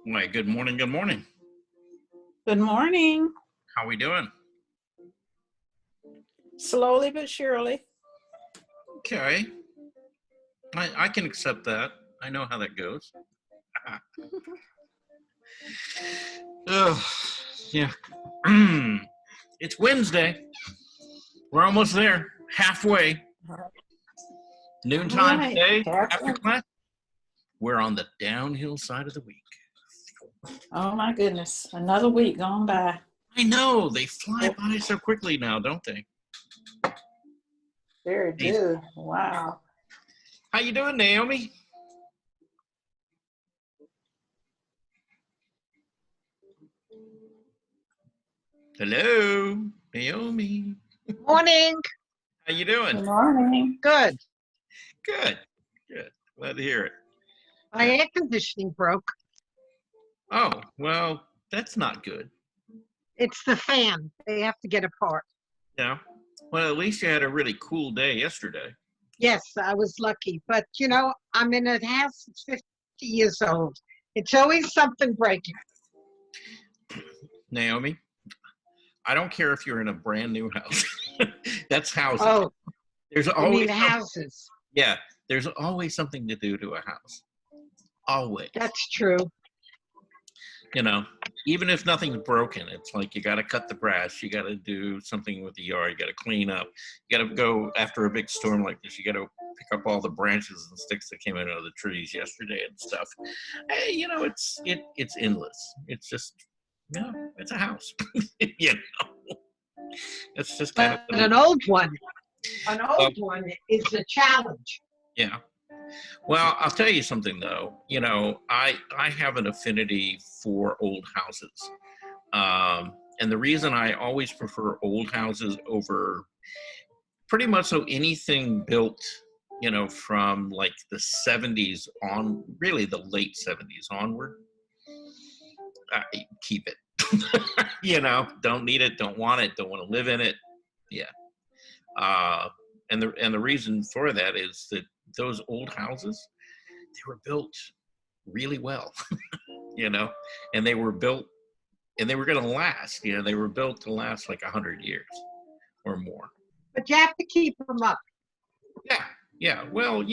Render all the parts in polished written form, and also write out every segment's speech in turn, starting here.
Why, good morning, good morning. Good morning. How we doing? Slowly but surely. Okay. I can accept that. I know how that goes. Ugh, yeah. It's Wednesday. We're almost there. Halfway. Noontime Right. today, Halfway. after class. We're on the downhill side of the week. Oh my goodness. Another week gone by. I know. They fly by so quickly now, don't they? Very good. Wow. How you doing, Naomi? Hello, Naomi. Morning. How you doing? Good morning. Good. Good. Good. Glad to hear it. My air conditioning broke. Oh, well, that's not good. It's the fan. They have to get apart. Yeah. Well, at least you had a really cool day yesterday. Yes, I was lucky. But, I'm in a house that's 50 years old. It's always something breaking. Naomi, I don't care if you're in a brand new house. That's housing. Oh, There's you always mean houses. Yeah, there's always something to do to a house. Always. That's true. Even if nothing's broken, it's like you got to cut the grass, you got to do something with the yard, you got to clean up, you got to go after a big storm like this, you got to pick up all the branches and sticks that came out of the trees yesterday and stuff. Hey, it's endless. It's just, it's a house. It's just kind But of an old one is a challenge. Yeah. Well, I'll tell you something though. I have an affinity for old houses. And the reason I always prefer old houses over pretty much so anything built, from like the 70s on, really the late 70s onward, keep it. Don't need it, don't want it, don't want to live in it. Yeah. And the reason for that is that those old houses, they were built really well, and they were built, and they were going to last. They were built to last like 100 years or more. But you have to keep them up. Yeah. Well,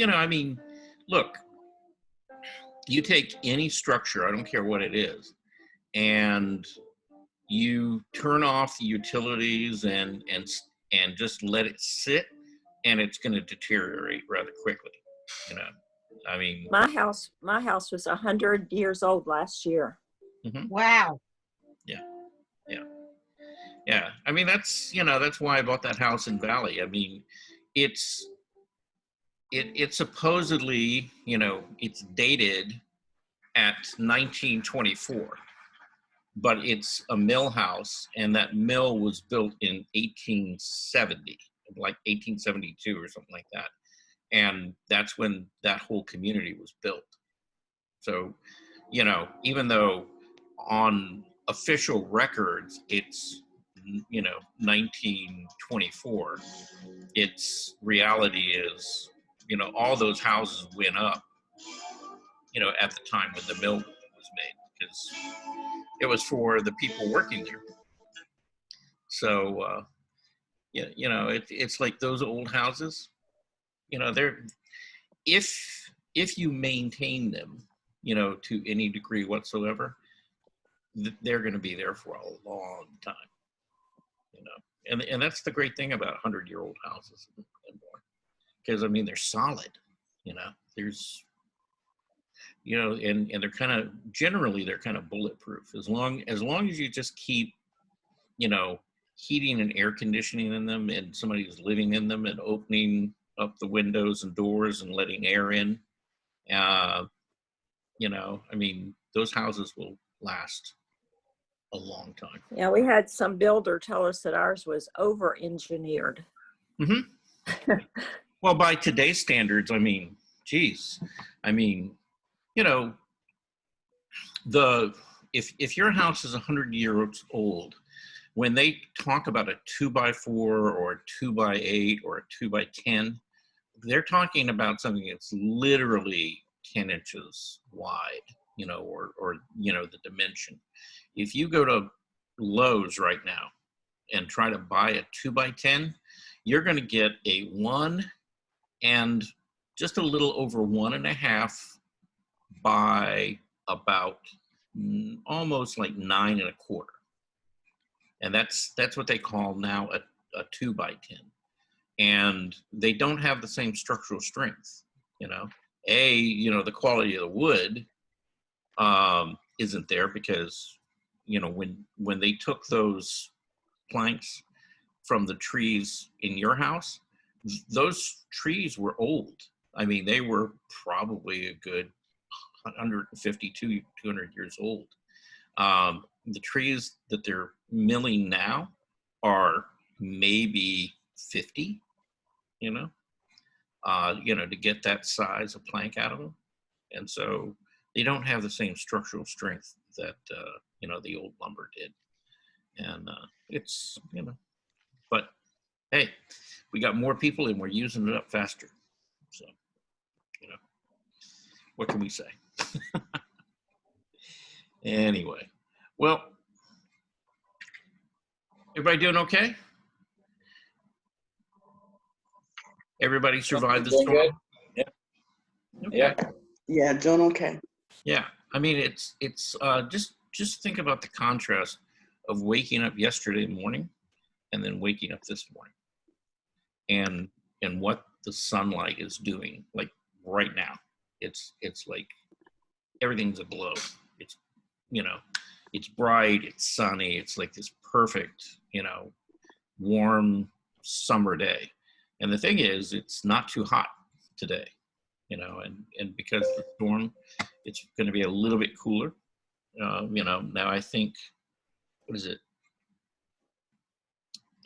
look, you take any structure, I don't care what it is, and you turn off the utilities and just let it sit, and it's going to deteriorate rather quickly. My house was 100 years old last year. Mm-hmm. Wow. Yeah. That's why I bought that house in Valley. It's supposedly, it's dated at 1924, but it's a mill house, and that mill was built in 1870, like 1872 or something like that. And that's when that whole community was built. So, even though on official records it's, 1924, its reality is, all those houses went up, at the time when the mill was made, because it was for the people working there. So, it's like those old houses, they're, if you maintain them, to any degree whatsoever, they're going to be there for a long time, and that's the great thing about 100-year-old houses and more, because they're solid, there's, and they're kind of, generally they're kind of bulletproof, as long as you just keep, heating and air conditioning in them, and somebody's living in them, and opening up the windows and doors and letting air in. Those houses will last a long time. Yeah, we had some builder tell us that ours was over-engineered. Mm-hmm. Well, by today's standards, geez. If your house is 100 years old, when they talk about a 2x4 or a 2x8 or a 2x10, they're talking about something that's literally 10 inches wide, or the dimension. If you go to Lowe's right now and try to buy a 2x10, you're going to get a 1 and just a little over 1.5 by about almost like 9.25. And that's what they call now a 2x10. And they don't have the same structural strength, the quality of the wood isn't there because, when they took those planks from the trees in your house, those trees were old. I mean, they were probably a good 150 to 200 years old. The trees that they're milling now are maybe 50, to get that size of plank out of them. And so they don't have the same structural strength that, the old lumber did. And it's, but hey, we got more people and we're using it up faster. So, what can we say? Anyway, well, everybody doing okay? Everybody survived the Doing storm? good. Yeah. Okay. Yeah. Yeah, doing okay. Yeah, I mean, it's just think about the contrast of waking up yesterday morning and then waking up this morning, and what the sunlight is doing. Like right now, it's like everything's aglow. It's it's bright, it's sunny, it's like this perfect warm summer day. And the thing is, it's not too hot today, and because of the storm, it's going to be a little bit cooler. Now I think, what is it?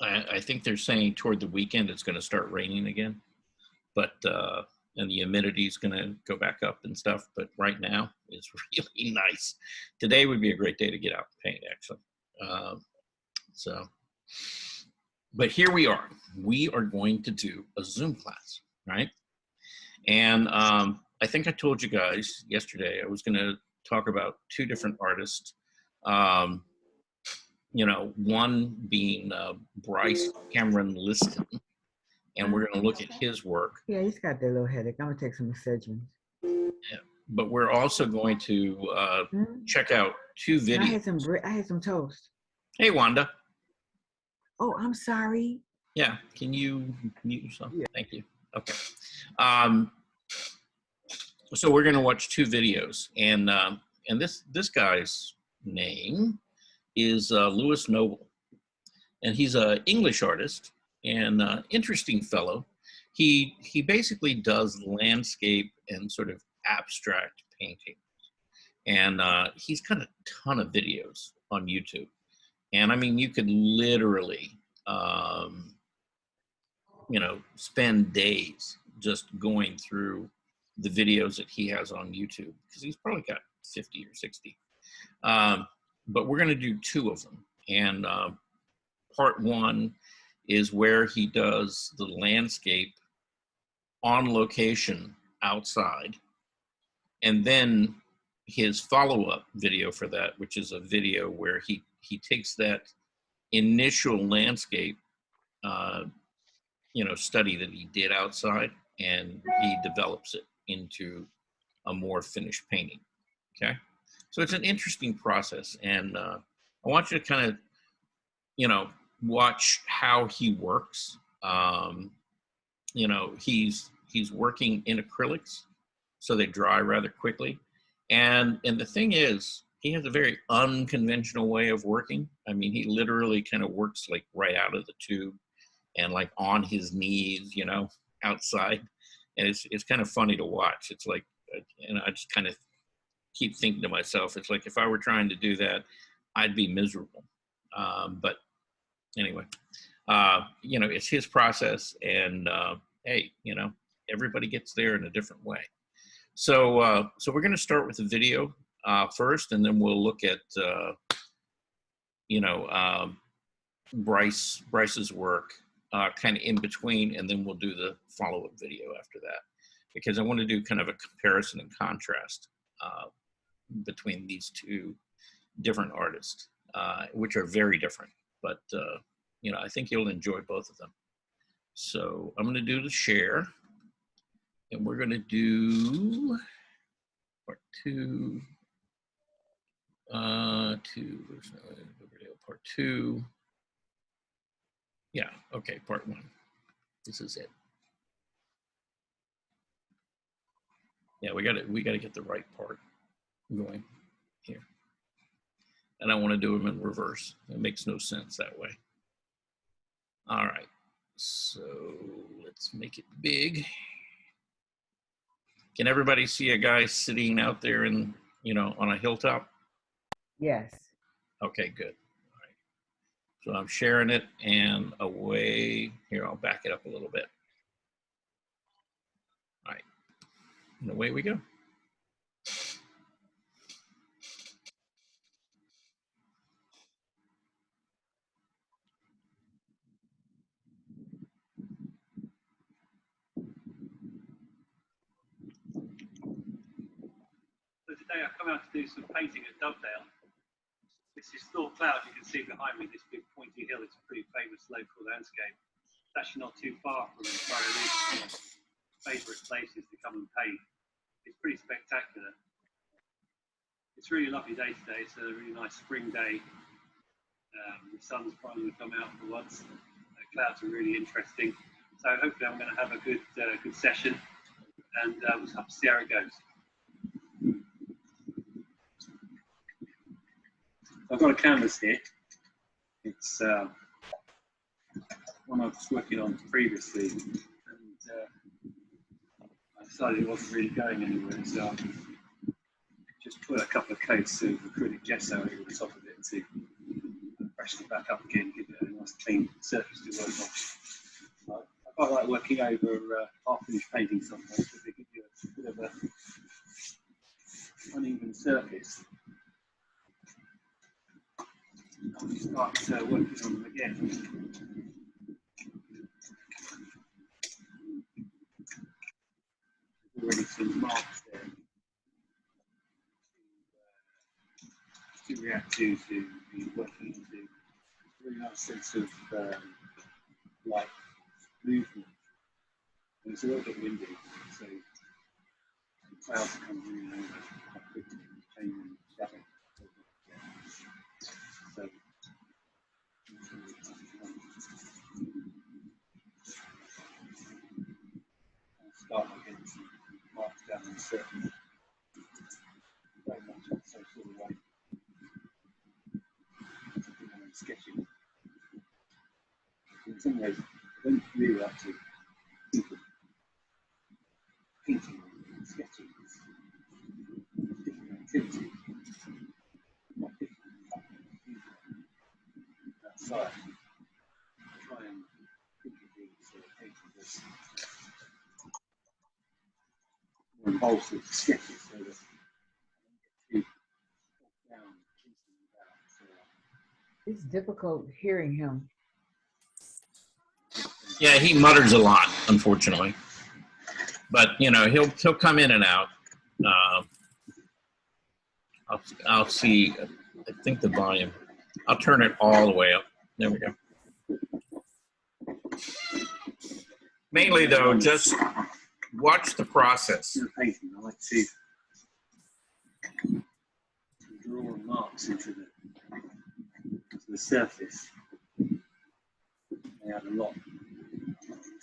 I think they're saying toward the weekend it's going to start raining again, but and the humidity is going to go back up and stuff. But right now it's really nice. Today would be a great day to get out and paint, actually. But here we are. We are going to do a Zoom class, right? And I think I told you guys yesterday I was going to talk about two different artists. One being Bryce Cameron Liston, and we're going to look at his work. Yeah, he's got that little headache. I'm gonna take some Excedrin. Yeah. But we're also going to check out two videos. I had some toast. Hey, Wanda. Oh, I'm sorry. Yeah, can you mute yourself? Yeah. Thank you. Okay. So we're going to watch two videos, and this guy's name is Louis Noble, and he's an English artist and interesting fellow. He basically does landscape and sort of abstract painting, and he's got a ton of videos on YouTube. And I mean, you could literally, spend days just going through the videos that he has on YouTube, because he's probably got 50 or 60. But we're going to do two of them. And part one is where he does the landscape on location outside. And then his follow-up video for that, which is a video where he takes that initial landscape study that he did outside, and he develops it into a more finished painting. Okay, so it's an interesting process, and I want you to kind of watch how he works. He's working in acrylics, so they dry rather quickly. And the thing is, he has a very unconventional way of working. I mean, he literally kind of works like right out of the tube and like on his knees, outside. And it's kind of funny to watch. It's like, I just kind of keep thinking to myself, it's like, if I were trying to do that, I'd be miserable. But anyway, it's his process, and hey, everybody gets there in a different way. So we're going to start with the video first, and then we'll look at Bryce's work kind of in between, and then we'll do the follow-up video after that, because I want to do kind of a comparison and contrast between these two different artists, which are very different, but you know, I think you'll enjoy both of them. So I'm going to do the share, and we're going to do part two. Where's the video? Part two. Yeah, okay, part one. This is it. Yeah, we got to get the right part going here. And I want to do them in reverse. It makes no sense that way. All right, so let's make it big. Can everybody see a guy sitting out there in, you know, on a hilltop? Yes. Okay, good. All right. So I'm sharing it, and away, here, I'll back it up a little bit. All right, and away we go. So today I've come out to do some painting at Dovedale. This is Thorpe Cloud, you can see behind me, this big pointy hill. It's a pretty famous local landscape. It's actually not too far from where I live, one of my favourite places to come and paint. It's pretty spectacular. It's a really lovely day today. It's a really nice spring day. The sun's finally come out for once. The clouds are really interesting. So hopefully I'm going to have a good session, and we'll have to see how it goes. I've got a canvas here. It's one I was working on previously, and I decided it wasn't really going anywhere, so I just put a couple of coats of acrylic gesso over the top of it to freshen it back up again, give it a nice clean surface to work on. I quite like working over half-finished painting sometimes, because they give you a bit of a uneven surface. I'll start working on them again. There's already some marks there to react to be working into. It's a really nice sense of light movement. And it's a little bit windy, so the clouds are coming in over quite quickly, changing shadow. So I'll start by getting some marks down on the surface. Very much in the same sort of way. Something I'm sketching. In some ways, I don't really like to think of painting and sketching as different activities. Not different, outside. Try and think of these paintings as more involved with sketches, so that I don't get too bogged down thinking about. It's difficult hearing him. Yeah, he mutters a lot, unfortunately. But you know, he'll come in and out. I'll see. I think the volume. I'll turn it all the way up. There we go. Mainly though, just watch the process. In painting, I like to draw marks into the surface. They add a lot in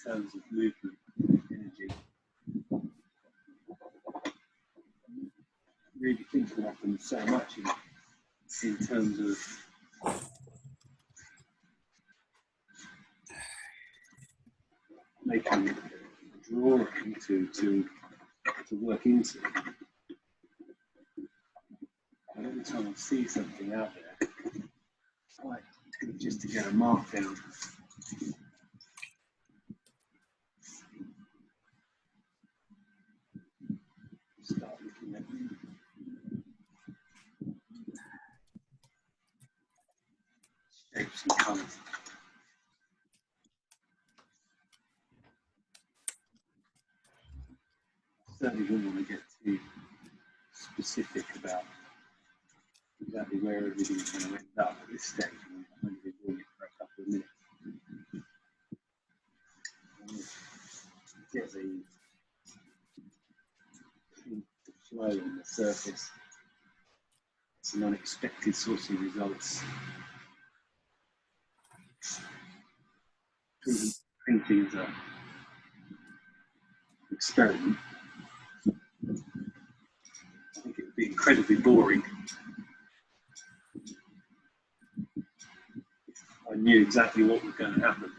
terms of movement, energy. Really thinking of them so much in terms of making a drawing to work into. And every time I see something out there, it's quite good just to get a mark down. Start looking at shapes and colours. certainly wouldn't want to get too specific about exactly where everything's going to end up at this stage. I've only been doing it for a couple of minutes. Get the flow on the surface, some unexpected sorts of results. Painting as an experiment. I think it would be incredibly boring if I knew exactly what was going to happen.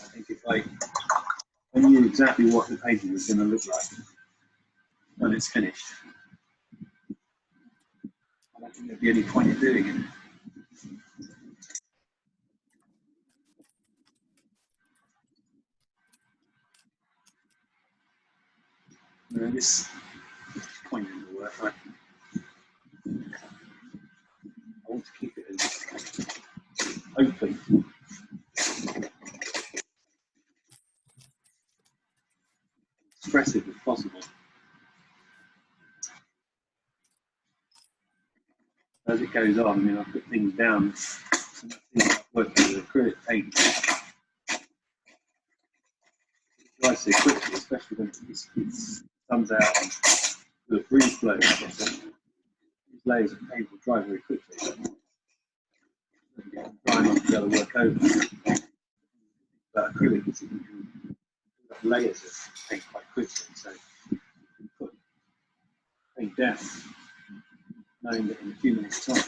I think if I knew exactly what the painting was going to look like when it's finished, I don't think there'd be any point in doing it. This point in the work, I want to keep it as open, expressive as possible. As it goes on, I mean, I put things down. I've worked with acrylic paint. It dries so quickly, especially when it comes out with a breeze flow. These layers of paint will dry very quickly. Dry enough to be able to work over. But acrylic is you can put layers of paint quite quickly, so you can put paint down, knowing that in a few minutes' time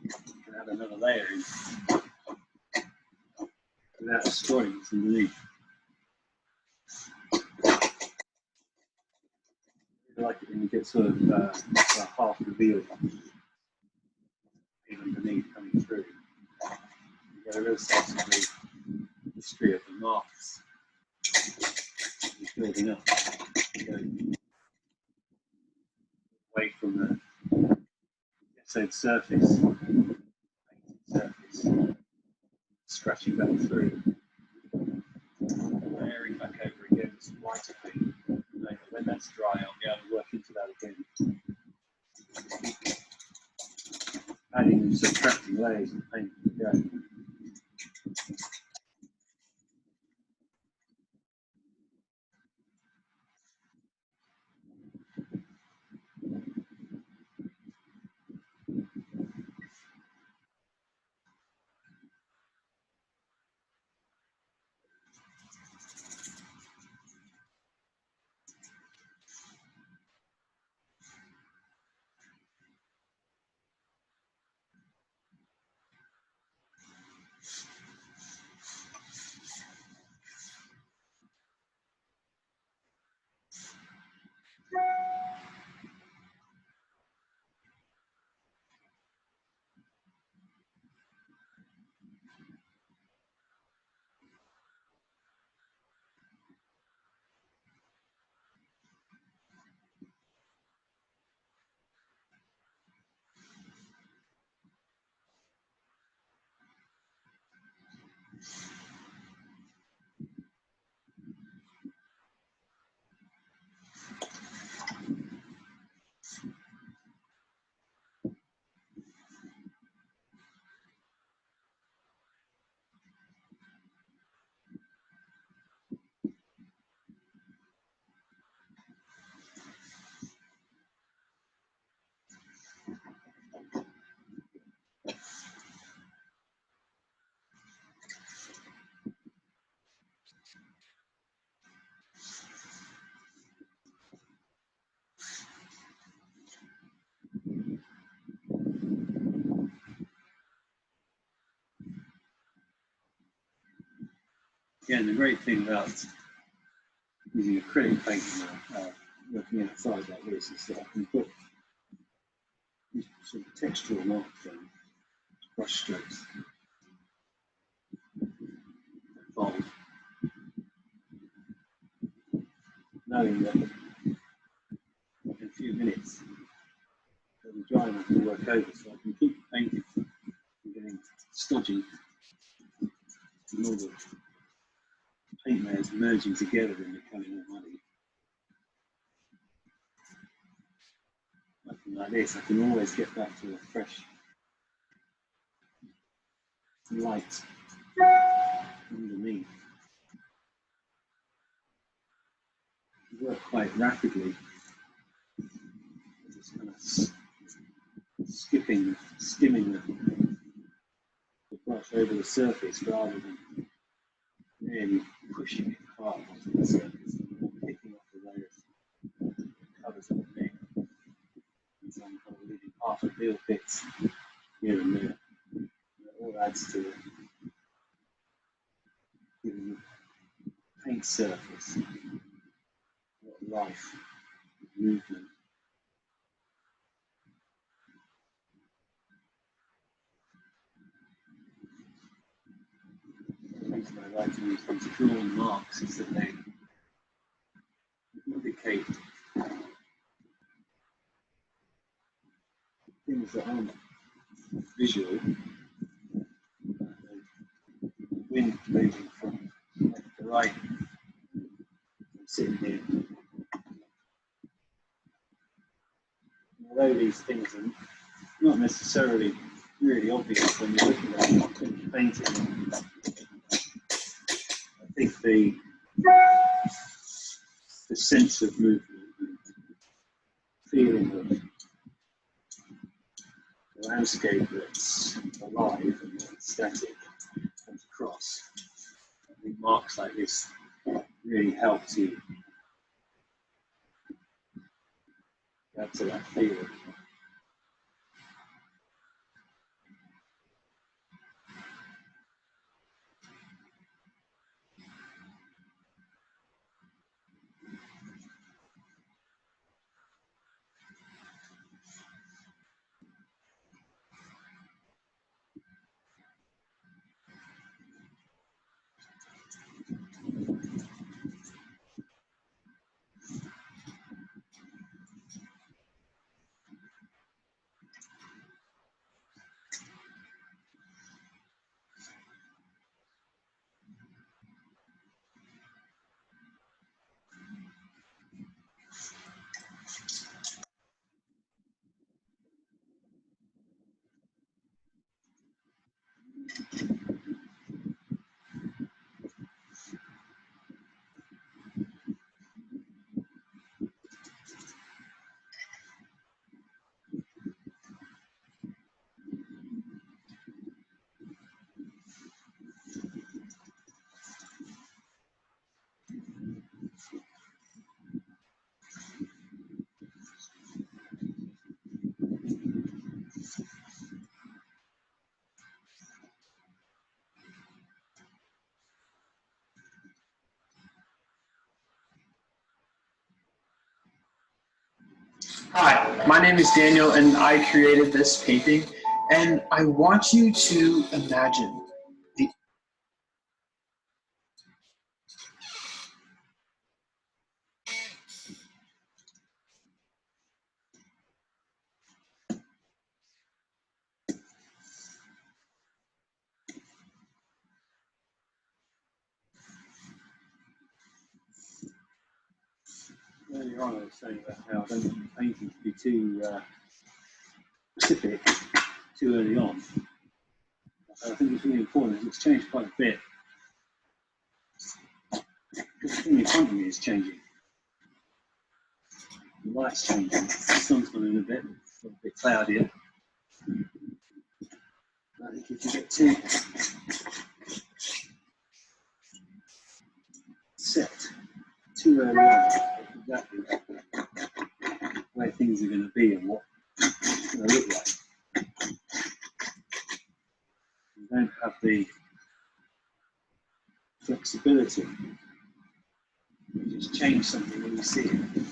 you can add another layer in without destroying what's underneath. I like it when you get sort of half revealed underneath coming through. You get a real sense of the history of the marks building up. You go away from the essayed surface, scratching back through, layering back over again with some lighter paint. When that's dry, I'll be able to work into that again. Adding and subtracting layers of paint as we go. Again, the great thing about using acrylic paint and working outside like this is that I can put these sort of textural marks on, brush strokes, bold, knowing that in a few minutes it'll be dry enough to work over, so I can keep painting from getting stodgy in all the paint layers merging together and becoming all muddy. Nothing like this, I can always get back to a fresh light underneath. I work quite rapidly. Just kind of skimming the brush over the surface rather than really pushing it hard onto the surface, picking off the layers, colours underneath. And so I'm kind of leaving half a real bits here and there. And it all adds to it, giving the paint surface a lot of life, movement. The reason I like to use these drawn marks is that they indicate things that aren't visual. The wind moving from left to right. I'm sitting here. Although these things are not necessarily really obvious when you're looking at the painting, I think the sense of movement and feeling of the landscape that's alive and not static comes across. I think marks like this really help to add to that feeling. Hi, my name is Daniel and I created this painting, and I want you to imagine the Earlier on, I was saying about how I don't want the painting to be too specific too early on. I think it's really important. It's changed quite a bit. The thing in front of me is changing. The light's changing. The sun's gone in a bit cloudier. I think if you get too set too early on, exactly where things are going to be and what it's going to look like. You don't have the flexibility. You just change something when you see it.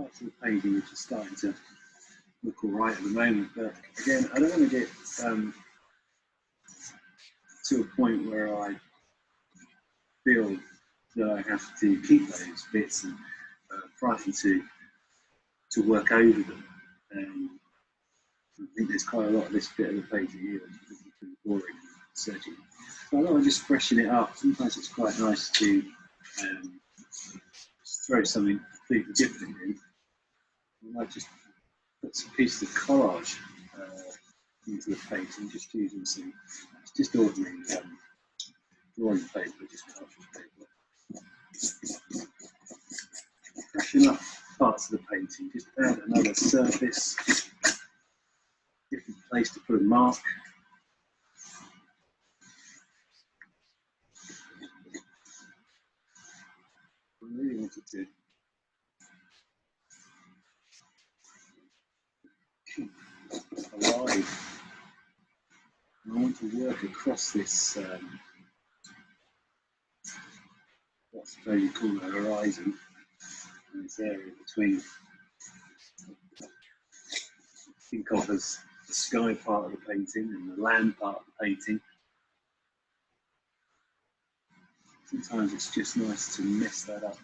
parts of the painting which are starting to look all right at the moment. But again, I don't want to get to a point where I feel that I have to keep those bits and frightened to work over them. I think there's quite a lot of this bit of the painting here which is pretty boring and searching. So I like just freshen it up. Sometimes it's quite nice to just throw something completely different in. I might just put some pieces of collage into the painting, just using some just ordinary drawing paper, just cartridge paper. Freshen up parts of the painting, just add another surface, different place to put a mark. I really wanted to keep alive. And I want to work across this, what's you call the horizon, and this area between, think of as the sky part of the painting and the land part of the painting. Sometimes it's just nice to mess that up.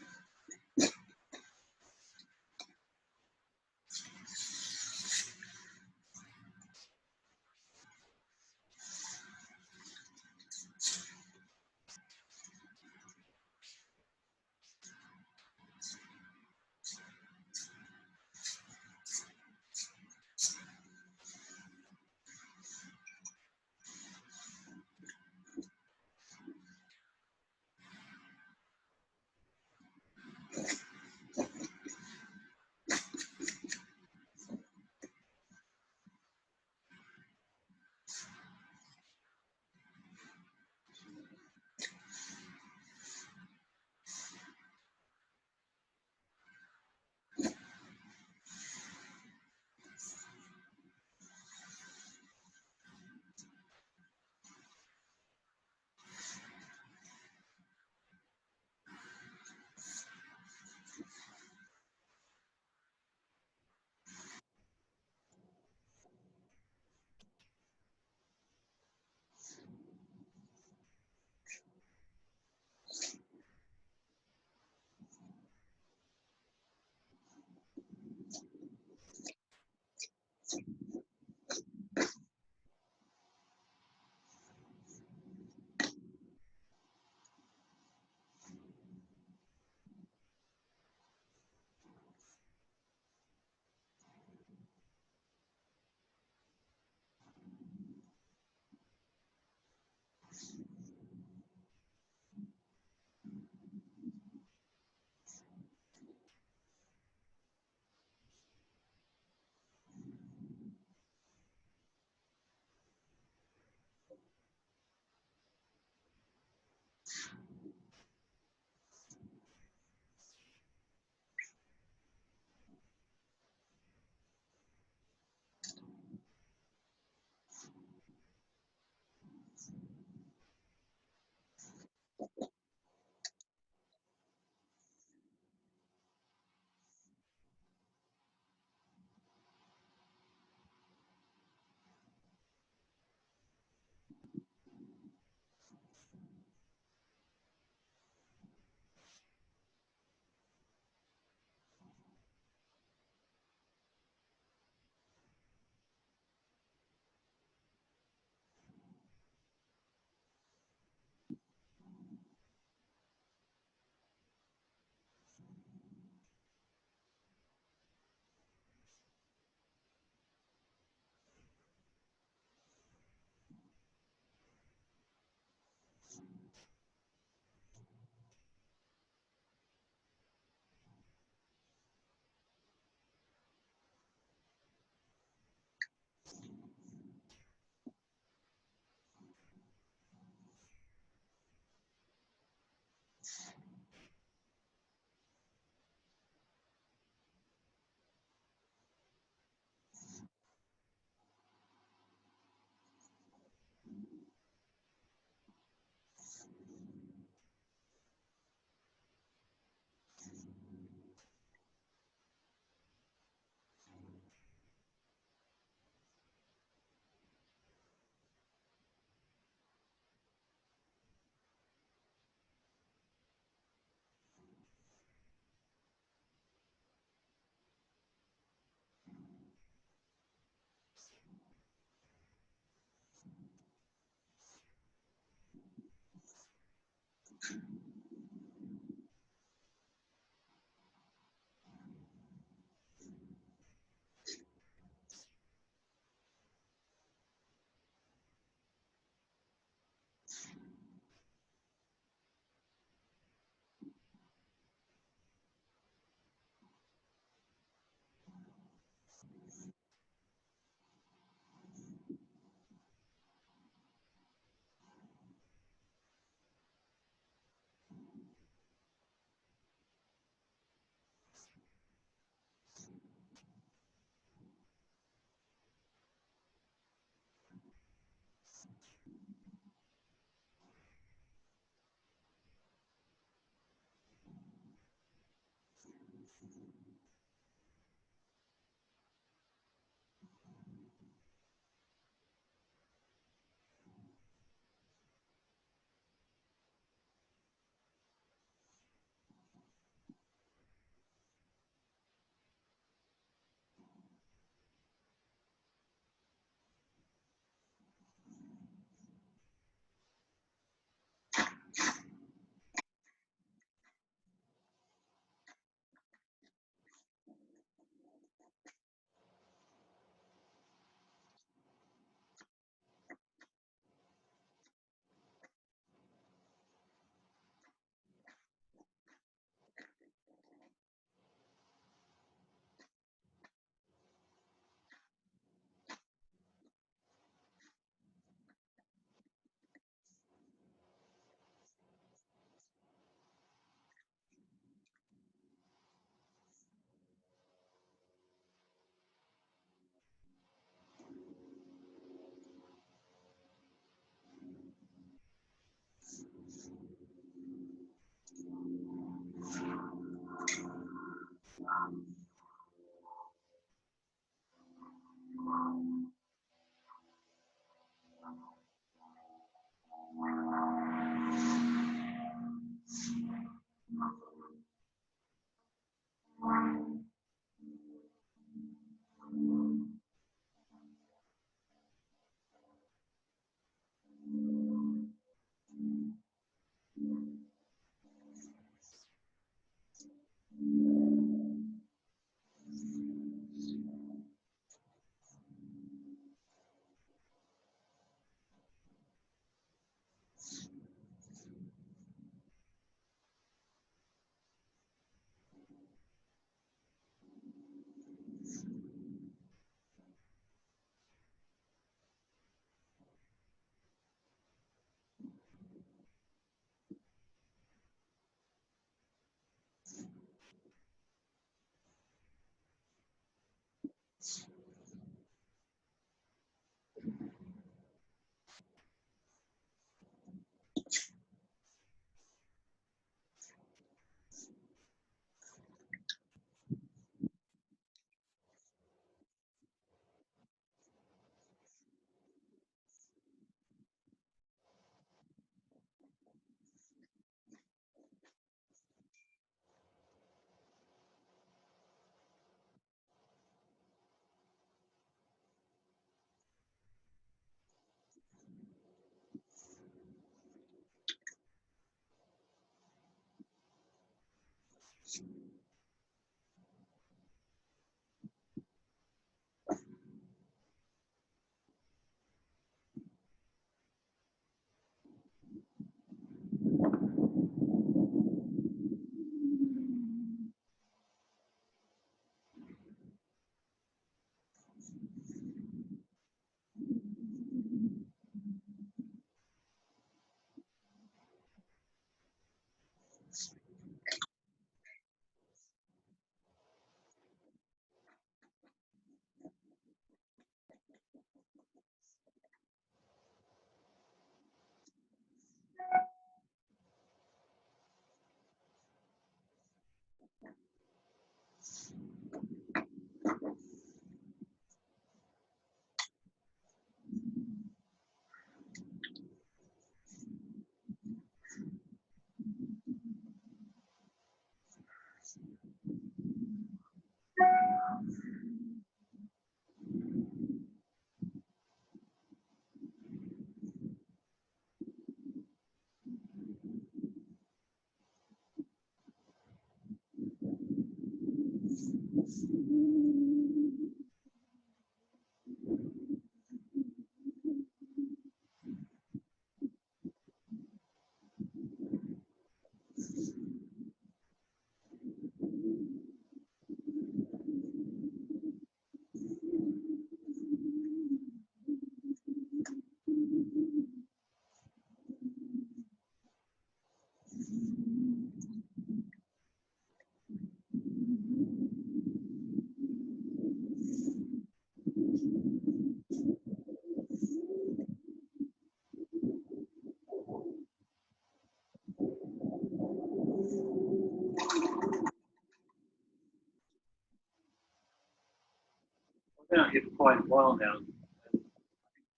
quite a while now. And I think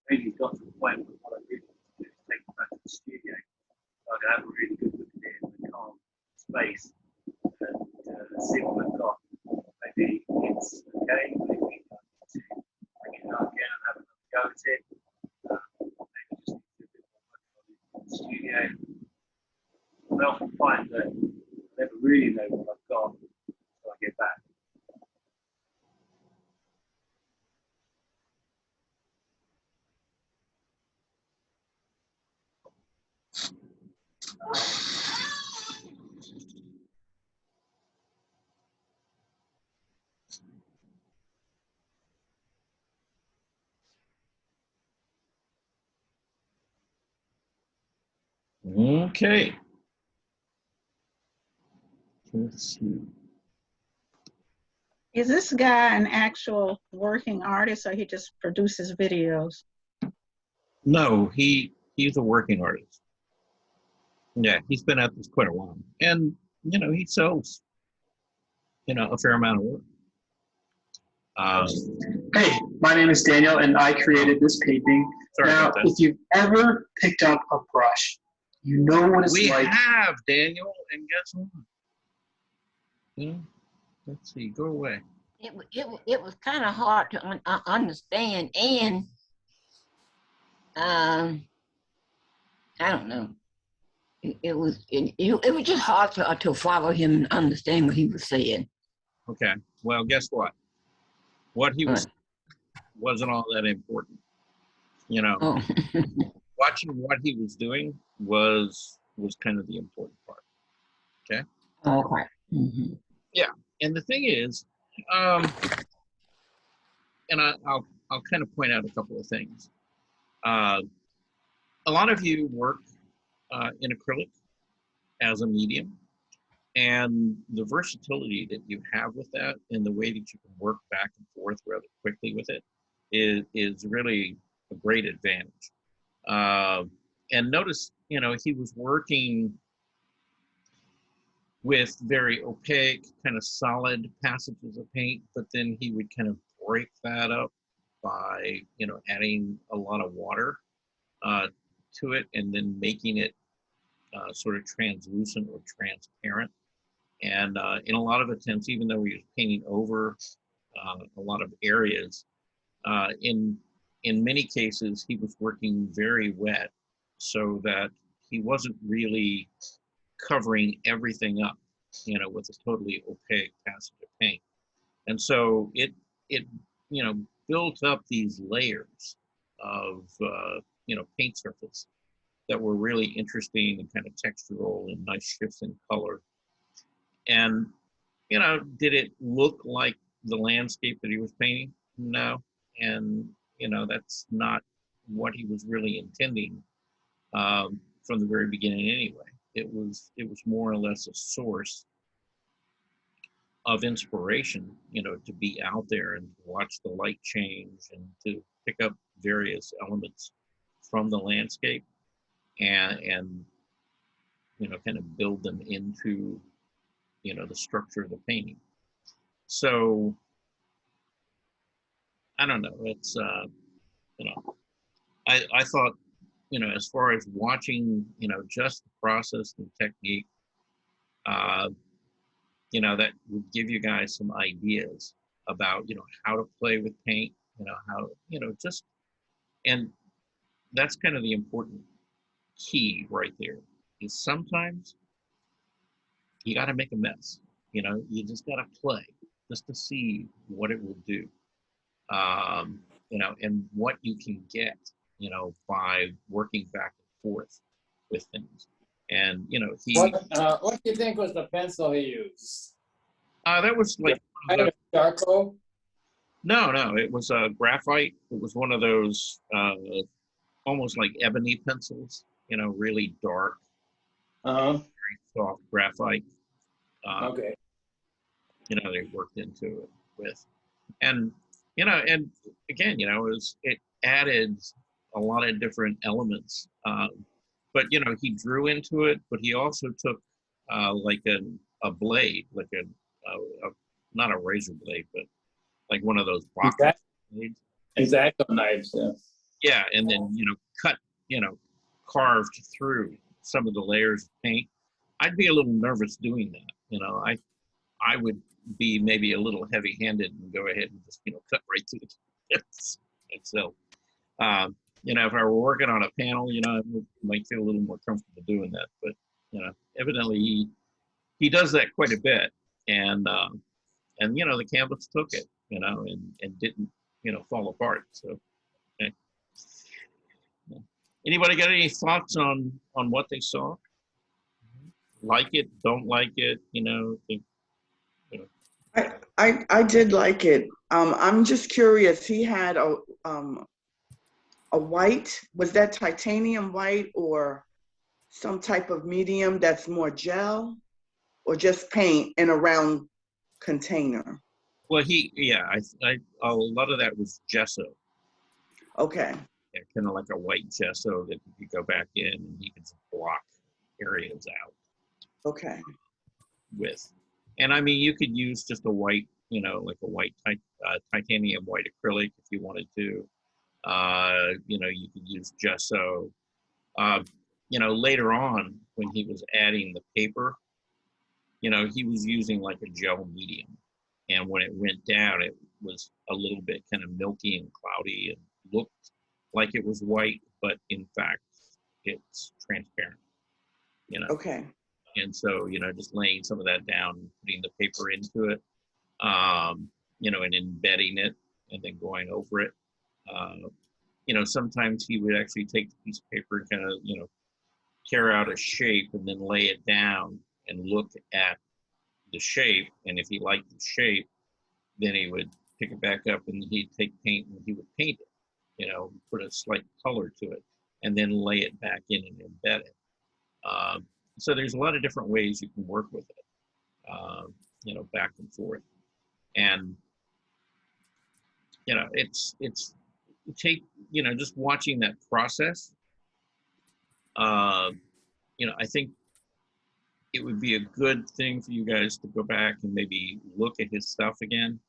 maybe he's got to the point where what I really want to do is take it back to the studio. So I can have a really good look at it in the calm space and see what I've got. Maybe it's okay, maybe I need to bring it out again and have another go at it. Maybe just need to do a bit more work on it in the studio. I often find that I never really know what I've got until I get back. Okay. Let's see. Is this guy an actual working artist or he just produces videos? No, he's a working artist. Yeah, he's been at this quite a while. And, he sells, a fair amount of work. Hey, my name is Daniel, and I created this painting. Sorry Now, about that. if you've ever picked up a brush, you know what it's We like. have, Daniel, and guess what? Let's see, go away. It was kind of hard to understand, and I don't know. It was just hard to follow him and understand what he was saying. Okay, well, guess what? What he was wasn't all that important. Oh. Watching what he was doing was kind of the important part. Okay. Okay. Mm-hmm. Yeah, and the thing is, and I'll kind of point out a couple of things. A lot of you work in acrylic as a medium, and the versatility that you have with that and the way that you can work back and forth rather quickly with it is really a great advantage. And notice, he was working with very opaque, kind of solid passages of paint, but then he would kind of break that up by, adding a lot of water to it and then making it sort of translucent or transparent. And in a lot of attempts, even though he was painting over a lot of areas, in many cases, he was working very wet so that he wasn't really covering everything up, with a totally opaque passage of paint. And so it built up these layers of, paint surface that were really interesting and kind of textural and nice shifts in color. And, did it look like the landscape that he was painting? No. And, that's not what he was really intending from the very beginning anyway. It was more or less a source of inspiration, to be out there and watch the light change and to pick up various elements from the landscape and kind of build them into, the structure of the painting. So, I don't know, it's, I thought, as far as watching, just the process and technique, that would give you guys some ideas about, how to play with paint, how, just, and that's kind of the important key right there is sometimes you got to make a mess, you just got to play just to see what it will do, and what you can get, by working back and forth with things. And, what do you think was the pencil he used? that was like Charcoal? No, it was a graphite. It was one of those almost like ebony pencils, really dark, very soft graphite. Okay. They worked into it with, and and again, it added a lot of different elements. But he drew into it, but he also took like a blade, like a not a razor blade, but like one of those box blades, Exacto knives, yeah. Yeah, and then cut, carved through some of the layers of paint. I'd be a little nervous doing that. I would be maybe a little heavy-handed and go ahead and just cut right to the tips. And so, if I were working on a panel, I might feel a little more comfortable doing that. But evidently he does that quite a bit, and the canvas took it, and didn't fall apart. So, okay. Anybody got any thoughts on what they saw? Like it, don't like it, think, I did like it. I'm just curious. He had a white. Was that titanium white or some type of medium that's more gel, or just paint in a round container? Well, a lot of that was gesso. Okay. Yeah, kind of like a white gesso that you could go back in and you can block areas out Okay. with. And I mean, you could use just a white, like a white titanium white acrylic if you wanted to. You could use gesso. Later on when he was adding the paper, he was using like a gel medium. And when it went down, it was a little bit kind of milky and cloudy and looked like it was white, but in fact, it's transparent, Okay. And so, just laying some of that down, putting the paper into it, and embedding it and then going over it. Sometimes he would actually take the piece of paper and kind of, tear out a shape and then lay it down and look at the shape. And if he liked the shape, then he would pick it back up and he'd take paint and he would paint it, put a slight color to it and then lay it back in and embed it. So there's a lot of different ways you can work with it, back and forth. And, just watching that process, I think it would be a good thing for you guys to go back and maybe look at his stuff again.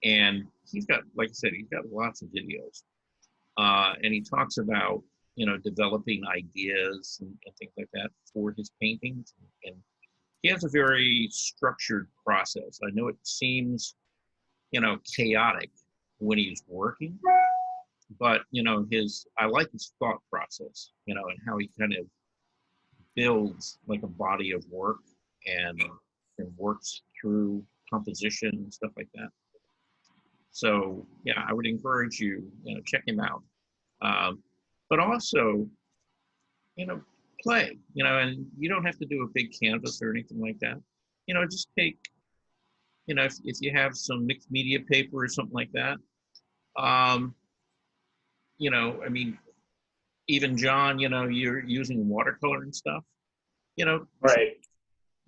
And he's got, like I said, he's got lots of videos. And he talks about, developing ideas and things like that for his paintings. And he has a very structured process. I know it seems, chaotic when he's working, but, I like his thought process, and how he kind of builds like a body of work and works through composition and stuff like that. So yeah, I would encourage you, check him out. But also, play, and you don't have to do a big canvas or anything like that. Just take, if you have some mixed media paper or something like that, I mean, even John, you're using watercolor and stuff, Right.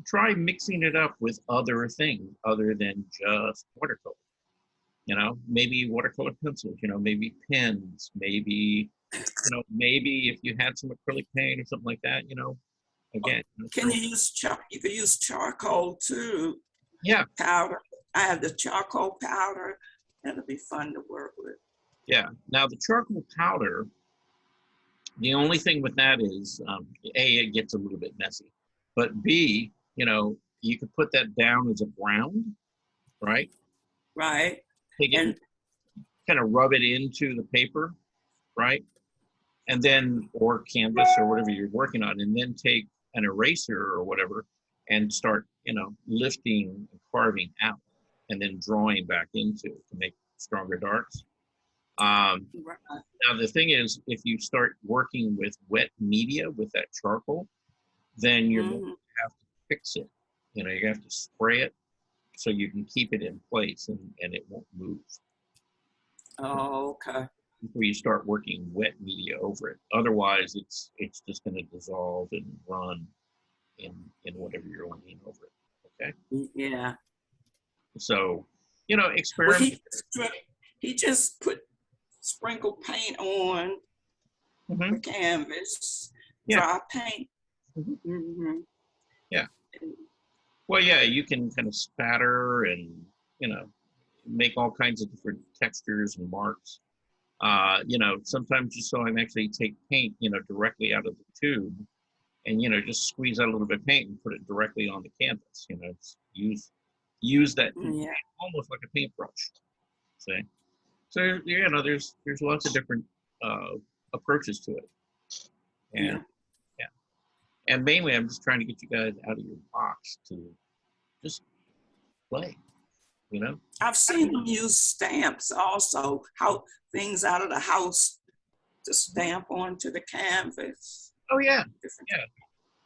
try mixing it up with other things other than just watercolor. Maybe watercolor pencils, maybe pens, maybe, maybe if you had some acrylic paint or something like that, again. Can you use you could use charcoal too? Yeah. Powder. I have the charcoal powder. That'll be fun to work with. Yeah. Now the charcoal powder, the only thing with that is, A, it gets a little bit messy, but B, you could put that down as a ground, right? Right. Take it and kind of rub it into the paper, right? And then, or canvas or whatever you're working on, and then take an eraser or whatever and start, lifting and carving out and then drawing back into it to make stronger darks. Now the thing is, if you start working with wet media with that charcoal, then you're going to have to fix it. You have to spray it so you can keep it in place and it won't move. Oh, okay. Before you start working wet media over it. Otherwise, it's just going to dissolve and run in whatever you're laying over it. Okay. Yeah. So, experiment. Well, he just sprinkle paint on the canvas. Yeah. Dry paint. Yeah. Well, yeah, you can kind of spatter and, make all kinds of different textures and marks. You know, sometimes you saw him actually take paint, you know, directly out of the tube, and you know, just squeeze out a little bit of paint and put it directly on the canvas. You know, just use that Yeah. almost like a paintbrush. See, so you know, there's lots of different approaches to it, and yeah, and mainly I'm just trying to get you guys out of your box to just play. You know, I've seen them use stamps also, how things out of the house to stamp onto the canvas. oh yeah, Different. yeah.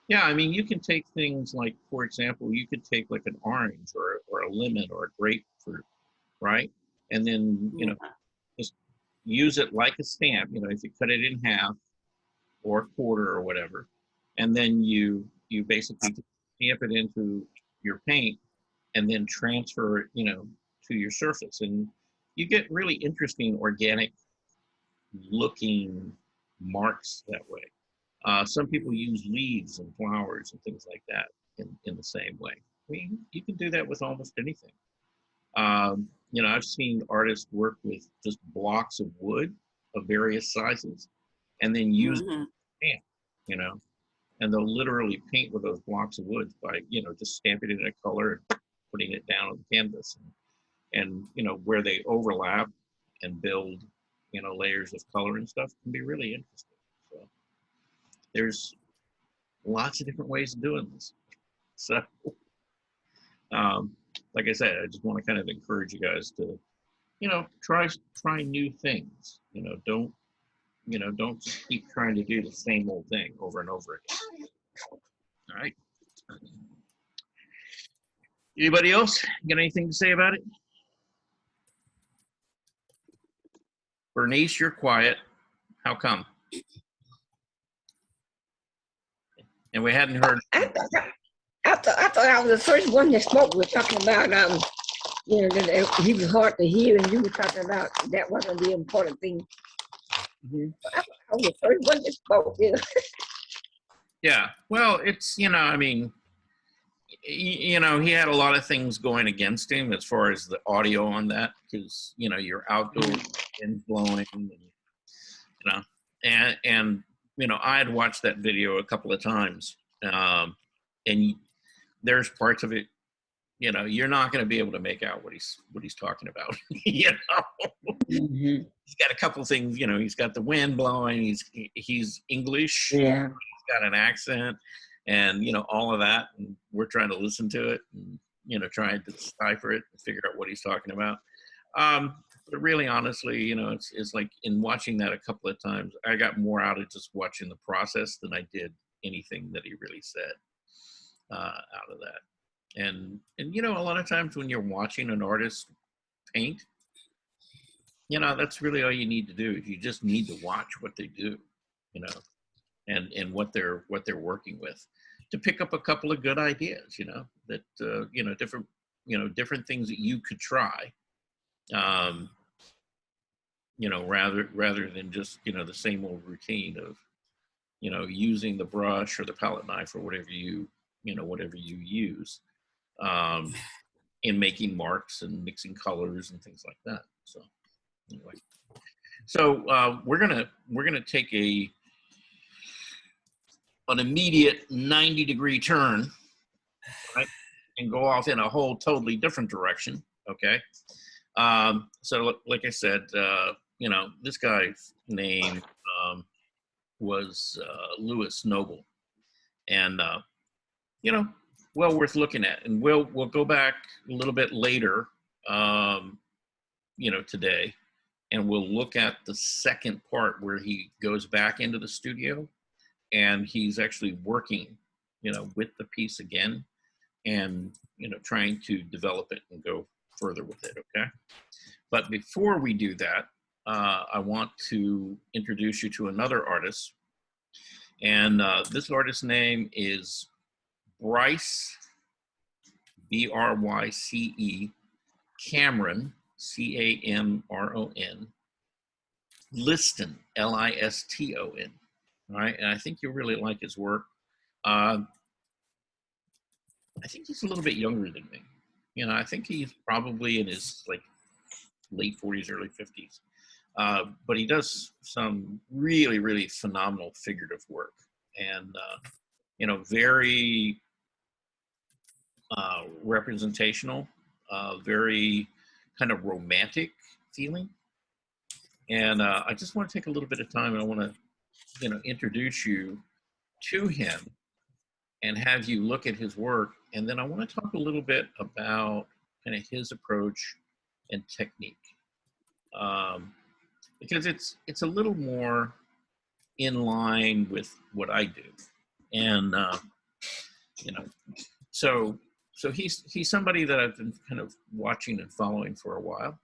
Yeah, I mean, you can take things like, for example, you could take like an orange or a lemon or a grapefruit, right? And then, you know, just use it like a stamp, you know, if you cut it in half or a quarter or whatever, and then you basically stamp it into your paint and then transfer it, you know, to your surface. And you get really interesting organic looking marks that way. Some people use leaves and flowers and things like that in the same way. I mean, you can do that with almost anything. You know, I've seen artists work with just blocks of wood of various sizes and then use stamp, you know, and they'll literally paint with those blocks of wood by, you know, just stamping it in a color and putting it down on the canvas. And you know, where they overlap and build, you know, layers of color and stuff can be really interesting. So there's lots of different ways of doing this. So, like I said, I just want to kind of encourage you guys to, you know, try new things. You know, don't just keep trying to do the same old thing over and over again. All right. Anybody else got anything to say about it? Bernice, you're quiet. How come? And we hadn't heard. I thought I was the first one that spoke. We're talking about you know, that he was hard to hear, and you were talking about that wasn't the important thing. I was the first one that spoke. You know? Yeah. Well, it's, you know, I mean, you know, he had a lot of things going against him as far as the audio on that, because you know, you're outdoors and blowing, and, you know, and you know, I had watched that video a couple of times, and there's parts of it, you know, you're not going to be able to make out what he's talking about. You know, he's got a couple of things. You know, he's got the wind blowing. He's English. Yeah. He's got an accent, and you know, all of that. And we're trying to listen to it, and you know, trying to decipher it and figure out what he's talking about. But really, honestly, you know, it's like in watching that a couple of times, I got more out of just watching the process than I did anything that he really said out of that. And you know, a lot of times when you're watching an artist paint, you know, that's really all you need to do. Is you just need to watch what they do, you know, and what they're working with, to pick up a couple of good ideas, you know, that you know, different things that you could try, you know, rather than just, you know, the same old routine of, you know, using the brush or the palette knife or whatever you use in making marks and mixing colors and things like that. So anyway, so we're gonna take an immediate 90-degree turn, right, and go off in a whole totally different direction. Okay. So like I said, you know, this guy's name was Louis Noble, and you know, well worth looking at. And we'll go back a little bit later, you know, today, and we'll look at the second part where he goes back into the studio and he's actually working, you know, with the piece again, and you know, trying to develop it and go further with it. Okay. But before we do that, I want to introduce you to another artist, and this artist's name is Bryce, B-R-Y-C-E, Cameron, C-A-M-R-O-N, Liston, L-I-S-T-O-N. All right, and I think you'll really like his work. I think he's a little bit younger than me. You know, I think he's probably in his like late 40s, early 50s. But he does some really, really phenomenal figurative work, and very representational, very kind of romantic feeling. And I just want to take a little bit of time, and I want to, introduce you to him and have you look at his work. And then I want to talk a little bit about kind of his approach and technique, because it's a little more in line with what I do. And so he's somebody that I've been kind of watching and following for a while.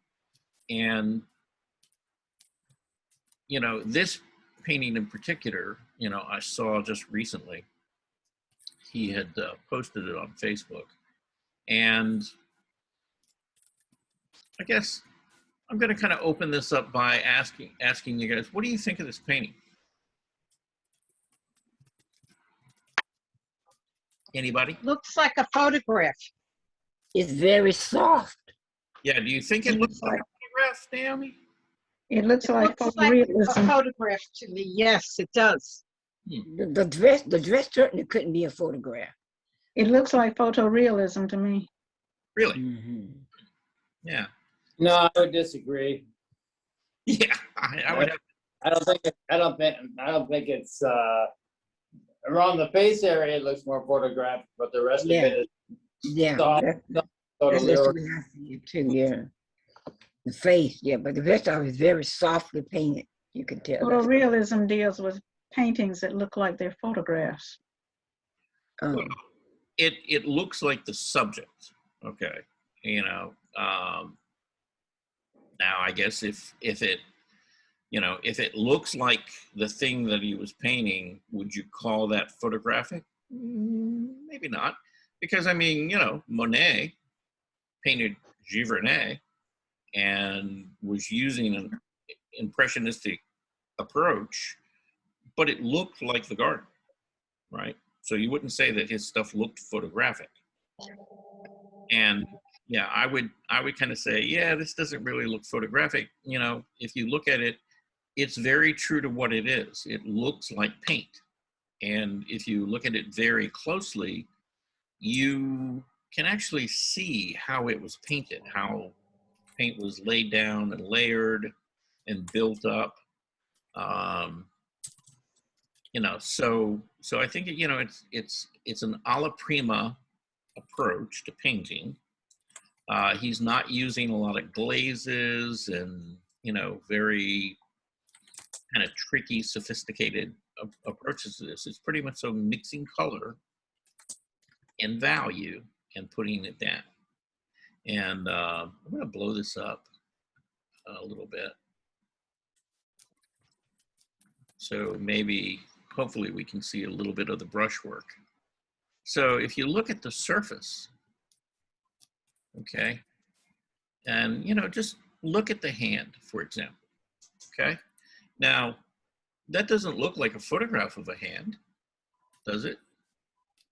And this painting in particular, I saw just recently. He had posted it on Facebook, and I guess I'm going to kind of open this up by asking you guys, what do you think of this painting? Anybody? Looks like a photograph. It's very soft. Yeah. Do you think it looks like a photograph, Naomi? It looks like Looks like a photorealism. photograph to me. Yes, it does. The dress certainly couldn't be a photograph. It looks like photorealism to me. Really? Mm-hmm. Yeah. No, I would disagree. Yeah, I would. I don't think it's around the face area. It looks more photographed, but the rest of it is Yeah, soft, that's totally. what I see it too. Yeah, the face. Yeah, but the rest of it is very softly painted. You can tell. Photorealism deals with paintings that look like they're photographs. Well, it looks like the subject. Okay, now I guess if it looks like the thing that he was painting, would you call that photographic? Maybe not, because Monet painted Giverny and was using an impressionistic approach, but it looked like the garden, right? So you wouldn't say that his stuff looked photographic. And yeah, I would kind of say, yeah, this doesn't really look photographic. If you look at it, it's very true to what it is. It looks like paint. And if you look at it very closely, you can actually see how it was painted, how paint was laid down and layered and built up. So I think it's an alla prima approach to painting. He's not using a lot of glazes and very kind of tricky, sophisticated approaches to this. It's pretty much so mixing color and value and putting it down. And I'm going to blow this up a little bit. So maybe, hopefully we can see a little bit of the brushwork. So if you look at the surface, okay, and just look at the hand, for example, okay? Now, that doesn't look like a photograph of a hand, does it?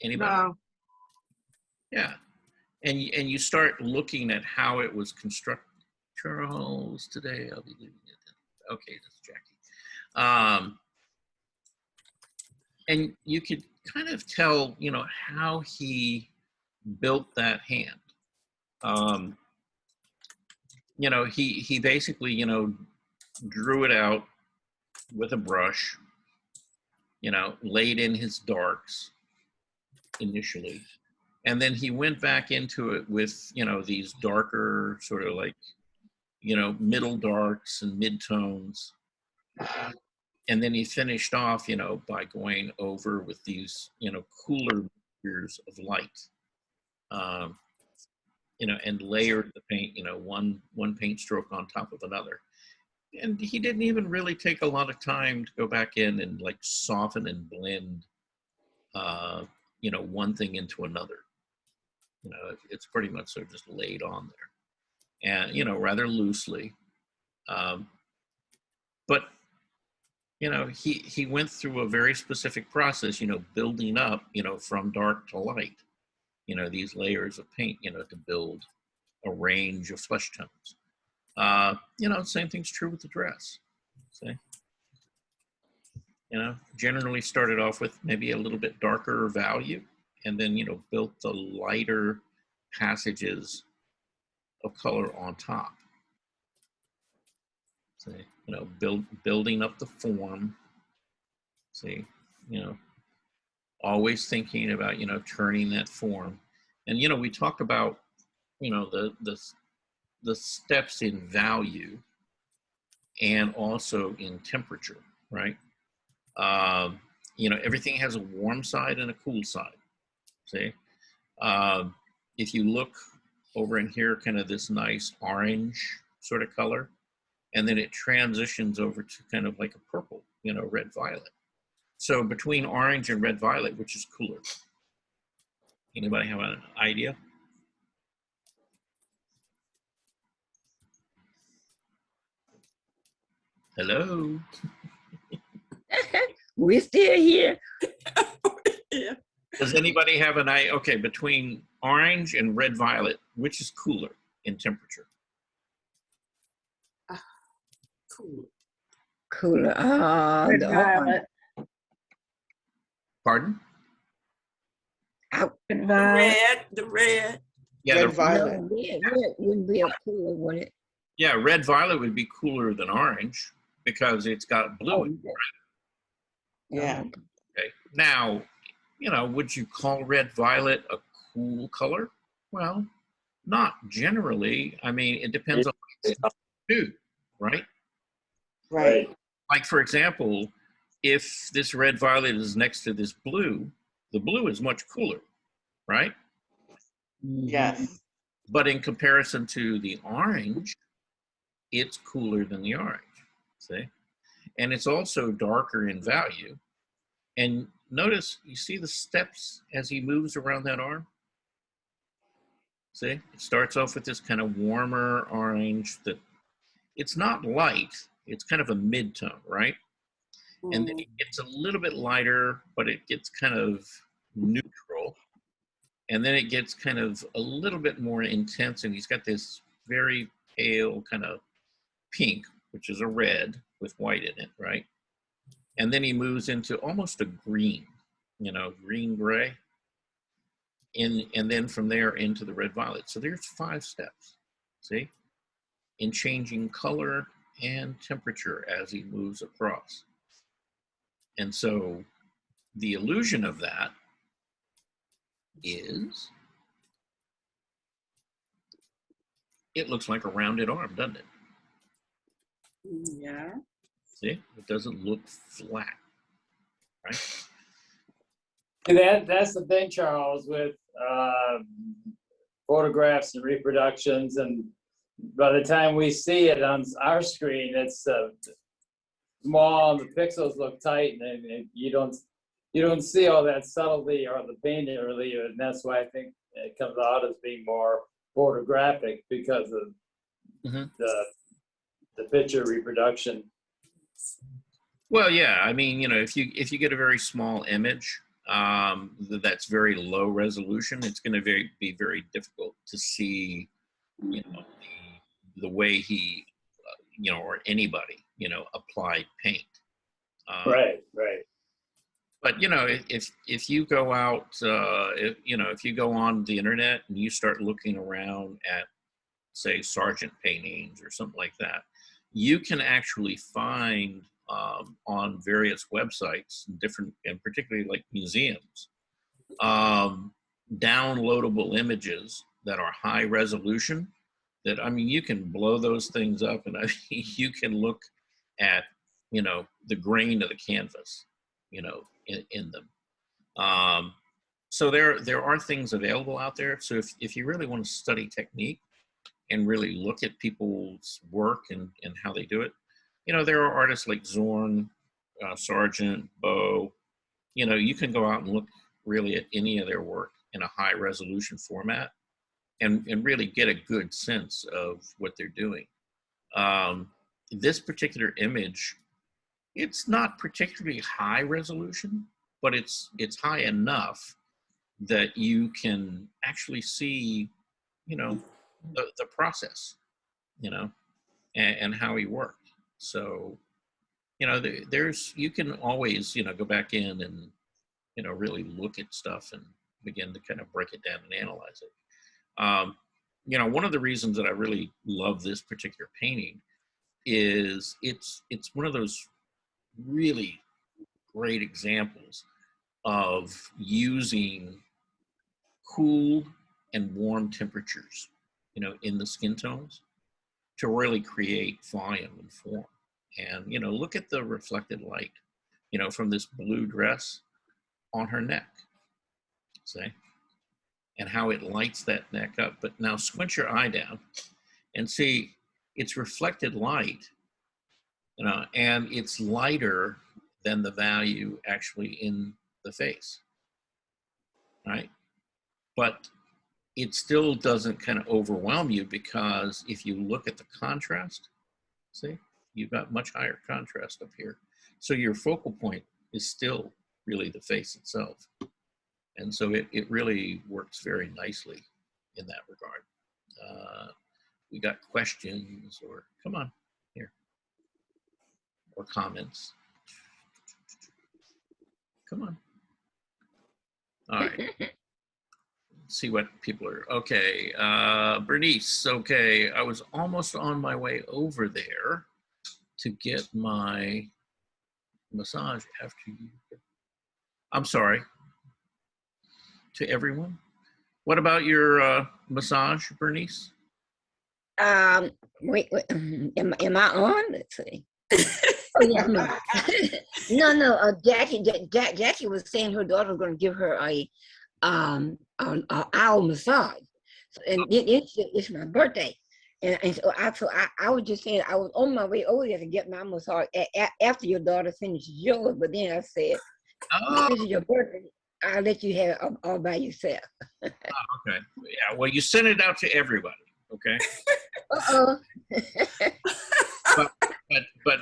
Anybody? No. Yeah, and you start looking at how it was constructed. Charles, today I'll be leaving it. Okay, that's Jackie. And you could kind of tell, how he built that hand. He basically, drew it out with a brush, laid in his darks initially. And then he went back into it with, these darker sort of like, middle darks and mid-tones. And then he finished off, by going over with these, cooler mixtures of light, and layered the paint, one paint stroke on top of another. And he didn't even really take a lot of time to go back in and like soften and blend, one thing into another. It's pretty much so just laid on there, and rather loosely. But he went through a very specific process, building up, from dark to light, these layers of paint, to build a range of flesh tones. You know, same thing's true with the dress. See? You know, generally started off with maybe a little bit darker value, and then, you know, built the lighter passages of color on top. See, you know, building up the form. See, you know, always thinking about, you know, turning that form. And, you know, we talk about, you know, the steps in value and also in temperature, right? You know, everything has a warm side and a cool side. See, if you look over in here, kind of this nice orange sort of color, and then it transitions over to kind of like a purple, you know, red violet. So between orange and red violet, which is cooler? Anybody have an idea? Hello? We're still here. Yeah. Does anybody have an idea? Okay, between orange and red violet, which is cooler in temperature? Cool. Cooler. Red The violet. Pardon? Out. Red The violet. red. Yeah, Red the, No, violet. red wouldn't be a cooler, would it? yeah, red violet would be cooler than orange because it's got blue in it. Yeah. Okay. Now, you know, would you call red violet a cool color? Well, not generally. I mean, it depends on what you do, right? Right. Like, for example, if this red violet is next to this blue, the blue is much cooler, right? Yes. But in comparison to the orange, it's cooler than the orange, see? And it's also darker in value. And notice, you see the steps as he moves around that arm? See, it starts off with this kind of warmer orange that it's not light, it's kind of a mid-tone, right? And then it gets a little bit lighter, but it gets kind of neutral. And then it gets kind of a little bit more intense, and he's got this very pale kind of pink, which is a red with white in it, right? And then he moves into almost a green, you know, green gray. And then from there into the red violet. So there's 5 steps, see? In changing color and temperature as he moves across. And so the illusion of that is it looks like a rounded arm, doesn't it? Yeah. See, it doesn't look flat, right? That's the thing, Charles, with photographs and reproductions, and by the time we see it on our screen, it's small, and the pixels look tight, and you don't see all that subtlety or the painting really, and that's why I think it comes out as being more photographic because of the picture reproduction. Well, yeah, I mean, you know, if you get a very small image that's very low resolution, it's going to be very difficult to see, you know, the way he, you know, or anybody, you know, apply paint. Right. But you know, if you go out, if you go on the internet and you start looking around at, say, Sargent paintings or something like that, you can actually find on various websites, different, and particularly like museums, downloadable images that are high resolution. That, I mean, you can blow those things up, and I mean, you can look at, you know, the grain of the canvas, you know, in them. So there are things available out there. So if you really want to study technique and really look at people's work and how they do it, you know, there are artists like Zorn, Sargent, Bow. You know, you can go out and look really at any of their work in a high resolution format and really get a good sense of what they're doing. This particular image, it's not particularly high resolution, but it's high enough that you can actually see, you know, the process, you know. and how he worked. So, you know, you can always, you know, go back in and, you know, really look at stuff and begin to kind of break it down and analyze it. You know, one of the reasons that I really love this particular painting is it's one of those really great examples of using cool and warm temperatures, you know, in the skin tones to really create volume and form. And, you know, look at the reflected light, you know, from this blue dress on her neck, see? And how it lights that neck up. But now squint your eye down and see it's reflected light, you know, and it's lighter than the value actually in the face, right? But it still doesn't kind of overwhelm you, because if you look at the contrast, see, you've got much higher contrast up here. So your focal point is still really the face itself. And so it really works very nicely in that regard. We got questions, or come on here, or comments. Come on. All right. See what people are. Okay. Bernice. Okay. I was almost on my way over there to get my massage after you. I'm sorry. To everyone. What about your massage, Bernice? Wait, am I on? Let's see. Oh yeah, no. Jackie was saying her daughter was going to give her an hour massage, and it's my birthday, and so I was just saying I was on my way over there to get my massage after your daughter finishes yours, but then I said, this is your birthday, I'll let you have it all by yourself. Okay. Yeah. Well, you sent it out to everybody. Okay. But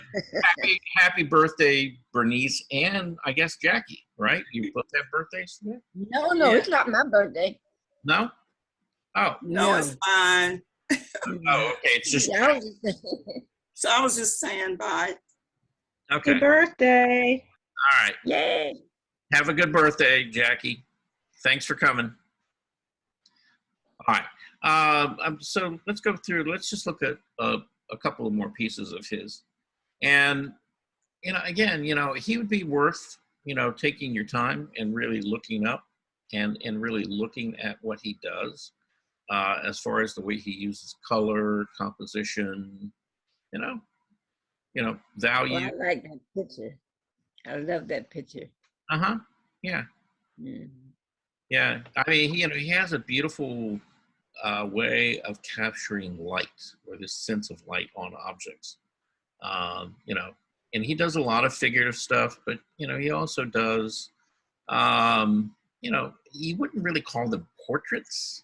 happy birthday, Bernice, and I guess Jackie, right? You both have birthdays today? No, yeah. It's not my birthday. No? Oh. No, it's fine. Oh, okay. It's just. So I was just saying bye. Okay. Happy birthday. All right. Yay. Have a good birthday, Jackie. Thanks for coming. All right. So let's go through. Let's just look at a couple of more pieces of his. And, you know, again, you know, he would be worth, you know, taking your time and really looking up and really looking at what he does as far as the way he uses color, composition, you know, value. Well, I like that picture. I love that picture. Uh-huh. Yeah. Mm. Yeah. I mean, he has a beautiful way of capturing light, or this sense of light on objects. You know, and he does a lot of figurative stuff, but, you know, he also does, you know, you wouldn't really call them portraits,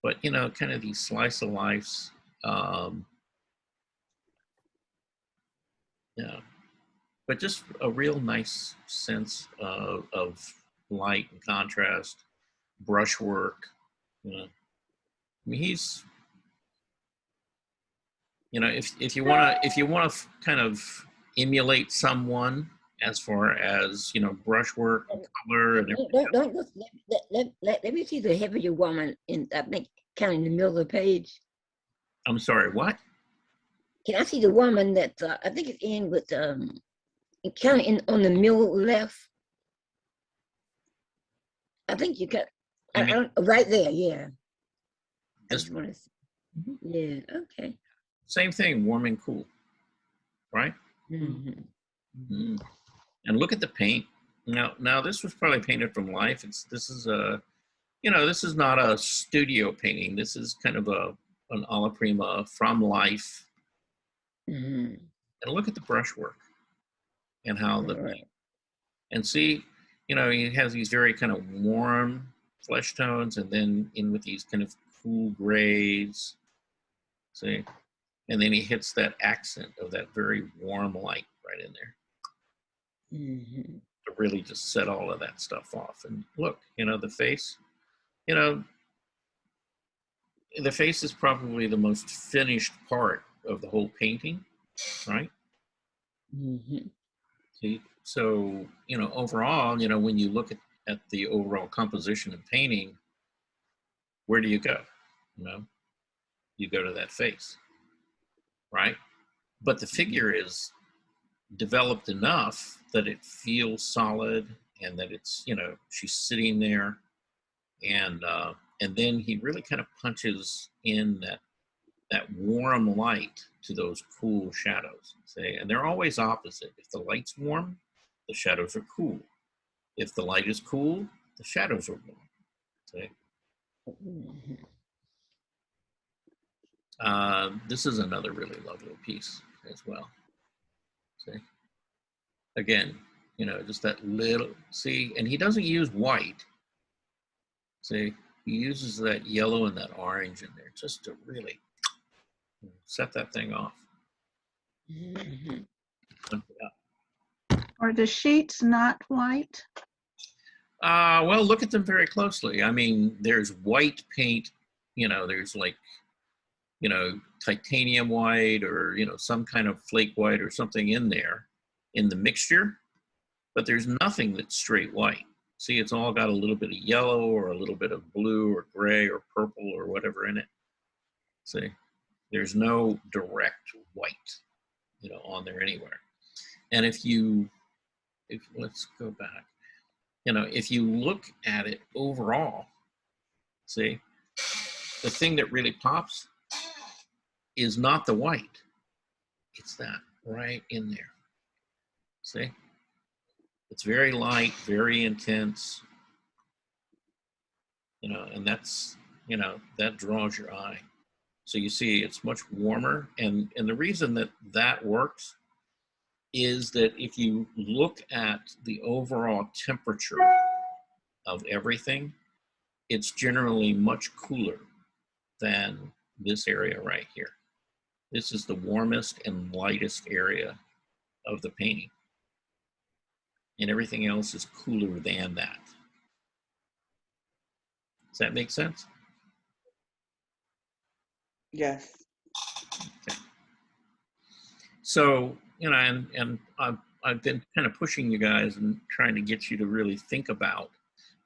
but, you know, kind of these slice of lives. Yeah, but just a real nice sense of light and contrast, brushwork. You know, I mean, he's, you know, if you want to kind of emulate someone as far as, you know, brushwork and color and everything. Let me see the heavier woman in, I think, kind of in the middle of the page. I'm sorry, what? Can I see the woman that I think it's in with kind of in on the middle left? I think you got right there, yeah. This one. Yeah, okay. Same thing, warm and cool, right? Mm-hmm. Mm-hmm. And look at the paint. Now this was probably painted from life. This is not a studio painting. This is kind of an alla prima from life. Mm-hmm. And look at the brushwork and how and see, you know, he has these very kind of warm flesh tones, and then in with these kind of cool grays. See, and then he hits that accent of that very warm light right in there. Mm-hmm. To really just set all of that stuff off. And look, you know, the face, you know, the face is probably the most finished part of the whole painting, right? See, so, you know, overall, you know, when you look at the overall composition and painting, where do you go? You know, you go to that face, right? But the figure is developed enough that it feels solid and that it's, you know, she's sitting there, and then he really kind of punches in that warm light to those cool shadows. See? And they're always opposite. If the light's warm, the shadows are cool. If the light is cool, the shadows are warm. See? This is another really lovely piece as well. See? Again, you know, just that little, see, and he doesn't use white. See, he uses that yellow and that orange in there just to really set that thing off. Are the sheets not white? Well, look at them very closely. I mean, there's white paint, you know, there's like, you know, titanium white or, you know, some kind of flake white or something in there in the mixture, but there's nothing that's straight white. See, it's all got a little bit of yellow or a little bit of blue or gray or purple or whatever in it. See, there's no direct white, you know, on there anywhere. And if let's go back, you know, if you look at it overall, see, the thing that really pops is not the white. It's that right in there. See? It's very light, very intense, you know, and that's, you know, that draws your eye. So you see it's much warmer. And the reason that works is that if you look at the overall temperature of everything, it's generally much cooler than this area right here. This is the warmest and lightest area of the painting. And everything else is cooler than that. Does that make sense? Yes. Okay. So, you know, and I've been kind of pushing you guys and trying to get you to really think about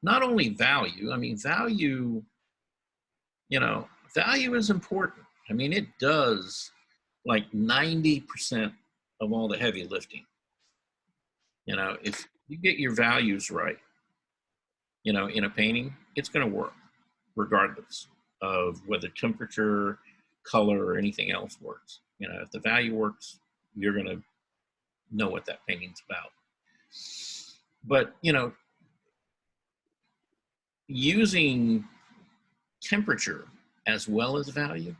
not only value, I mean, value, you know, value is important. I mean, it does like 90% of all the heavy lifting. You know, if you get your values right, you know, in a painting, it's going to work regardless of whether temperature, color, or anything else works. You know, if the value works, you're going to know what that painting's about. But, you know, using temperature as well as value,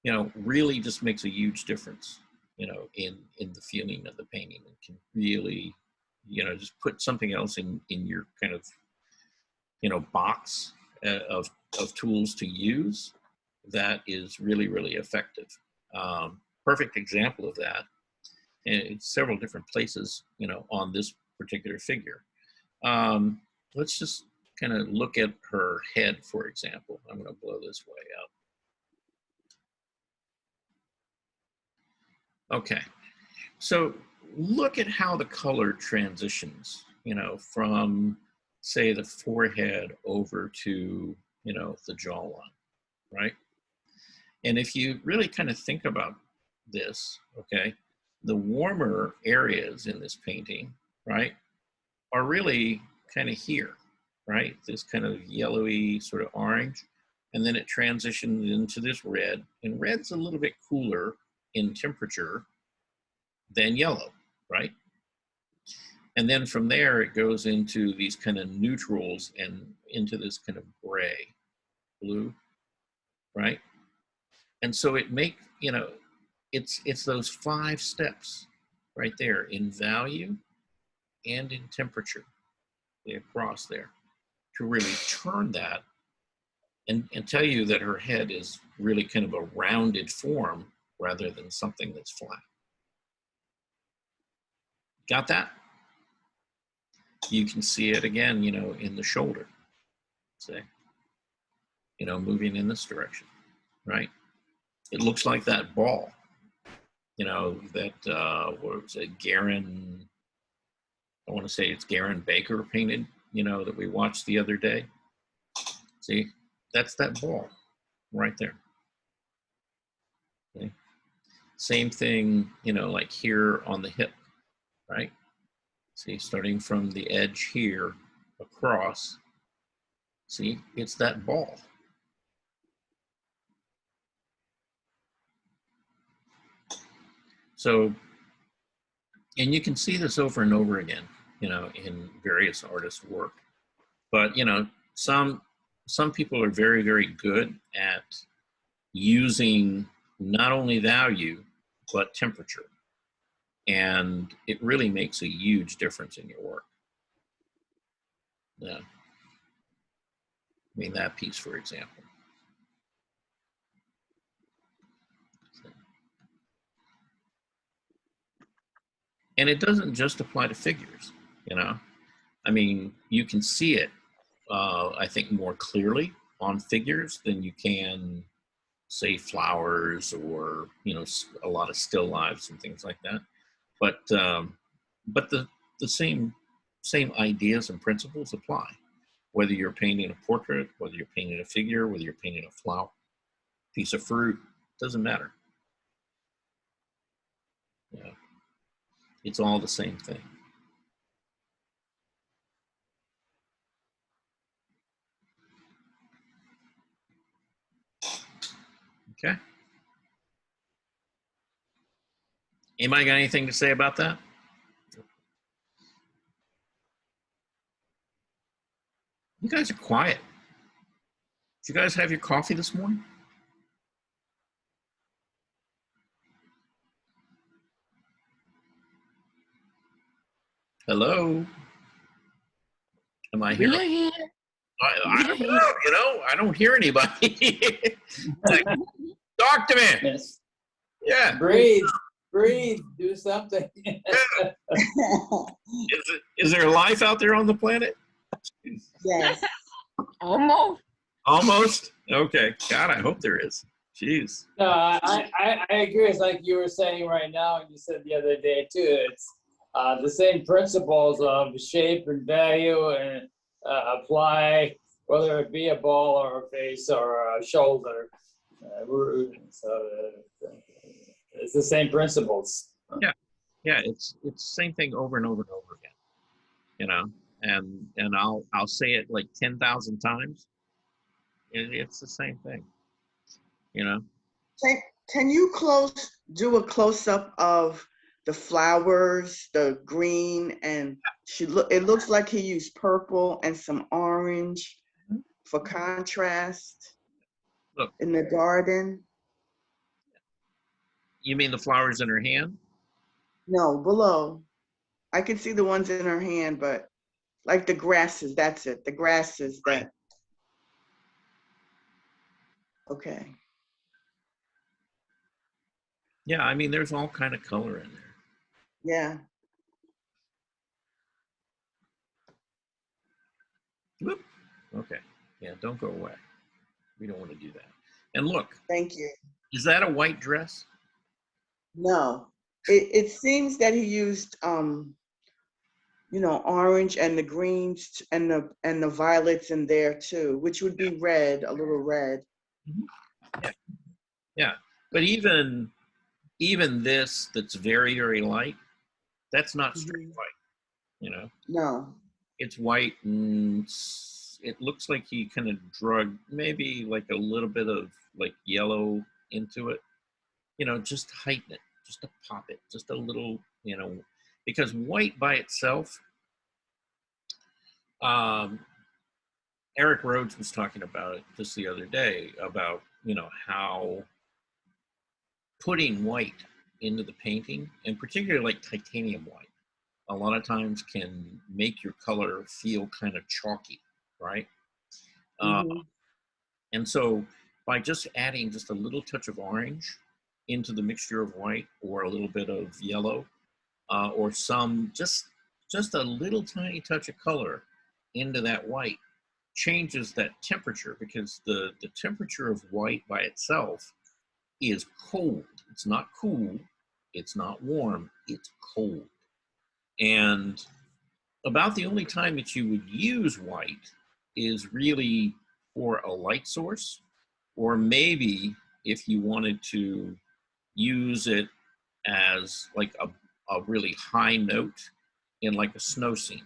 you know, really just makes a huge difference, you know, in the feeling of the painting, and can really, you know, just put something else in your kind of, you know, box of tools to use that is really, really effective. Perfect example of that, and it's several different places, you know, on this particular figure. Let's just kind of look at her head, for example. I'm going to blow this way up. Okay, so look at how the color transitions, you know, from, say, the forehead over to, you know, the jawline, right? And if you really kind of think about this, okay, the warmer areas in this painting, right, are really kind of here, right? This kind of yellowy sort of orange, and then it transitions into this red, and red's a little bit cooler in temperature than yellow, right? And then from there, it goes into these kind of neutrals and into this kind of gray, blue, right? And so it makes, you know, it's those 5 steps right there in value and in temperature across there to really turn that and tell you that her head is really kind of a rounded form rather than something that's flat. Got that? You can see it again, you know, in the shoulder, say, you know, moving in this direction, right? It looks like that ball, you know, that, what was it, Garen, I want to say it's Garen Baker painted, you know, that we watched the other day. See, that's that ball right there. Okay. Same thing, you know, like here on the hip, right? See, starting from the edge here across, see, it's that ball. So, and you can see this over and over again, you know, in various artists' work. But, you know, some people are very, very good at using not only value, but temperature. And it really makes a huge difference in your work. Yeah. I mean, that piece, for example. And it doesn't just apply to figures, you know. I mean, you can see it, I think, more clearly on figures than you can, say, flowers or, you know, a lot of still lives and things like that. But the same ideas and principles apply, whether you're painting a portrait, whether you're painting a figure, whether you're painting a flower, piece of fruit, doesn't matter. Yeah, it's all the same thing. Okay. Anybody got anything to say about that? You guys are quiet. Did you guys have your coffee this morning? Hello? Am I here? We're here. I don't know, you know, I don't hear anybody. Talk to me. Yes. Yeah. Breathe, do something. Is there life out there on the planet? Yes. Almost. Almost? Okay. God, I hope there is. Jeez. No, I agree. It's like you were saying right now, and you said the other day too. It's the same principles of shape and value and apply, whether it be a ball or a face or a shoulder. It's the same principles. Yeah. Yeah, it's the same thing over and over and over again. You know, and I'll say it like 10,000 times. It's the same thing. You know. Can you do a close up of the flowers, the green, and it looks like he used purple and some orange for contrast. Look. In the garden. You mean the flowers in her hand? No, below. I can see the ones in her hand, but like the grasses, that's it. The grasses that. Okay. Yeah, I mean, there's all kind of color in there. Yeah. Whoop. Okay. Yeah, don't go away. We don't want to do that. And look. Thank you. Is that a white dress? No. It seems that he used you know, orange and the greens and the violets in there too, which would be red, a little red. Mm-hmm. Yeah. Yeah. But even this that's very, very light, that's not straight white, you know? No. It's white, and it looks like he kind of drug maybe like a little bit of like yellow into it, you know, just to heighten it, just to pop it, just a little, you know, because white by itself, Eric Rhodes was talking about it just the other day about, you know, how putting white into the painting, and particularly like titanium white, a lot of times can make your color feel kind of chalky, right? Mm-hmm. And so by just adding just a little touch of orange into the mixture of white, or a little bit of yellow, or some just a little tiny touch of color into that white, changes that temperature, because the temperature of white by itself is cold. It's not cool. It's not warm. It's cold. And about the only time that you would use white is really for a light source, or maybe if you wanted to use it as like a really high note in like a snow scene,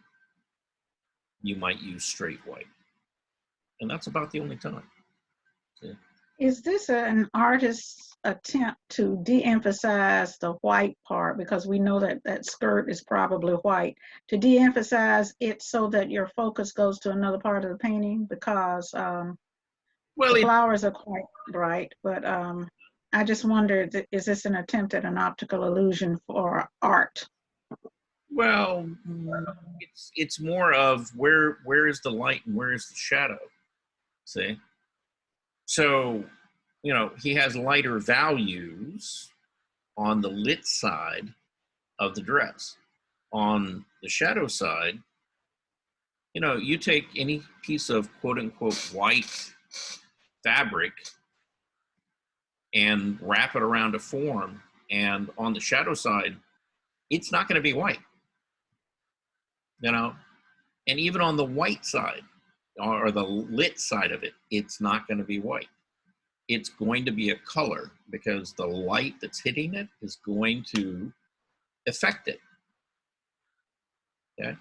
you might use straight white. And that's about the only time. See? Is this an artist's attempt to de-emphasize the white part, because we know that that skirt is probably white, to de-emphasize it so that your focus goes to another part of the painting? Because Well, the flowers are quite bright, but I just wondered, is this an attempt at an optical illusion for art? well, it's more of where is the light and where is the shadow? See? So, you know, he has lighter values on the lit side of the dress. On the shadow side, you know, you take any piece of quote unquote white fabric and wrap it around a form, and on the shadow side, it's not going to be white, you know, and even on the white side or the lit side of it, it's not going to be white. It's going to be a color because the light that's hitting it is going to affect it. Okay?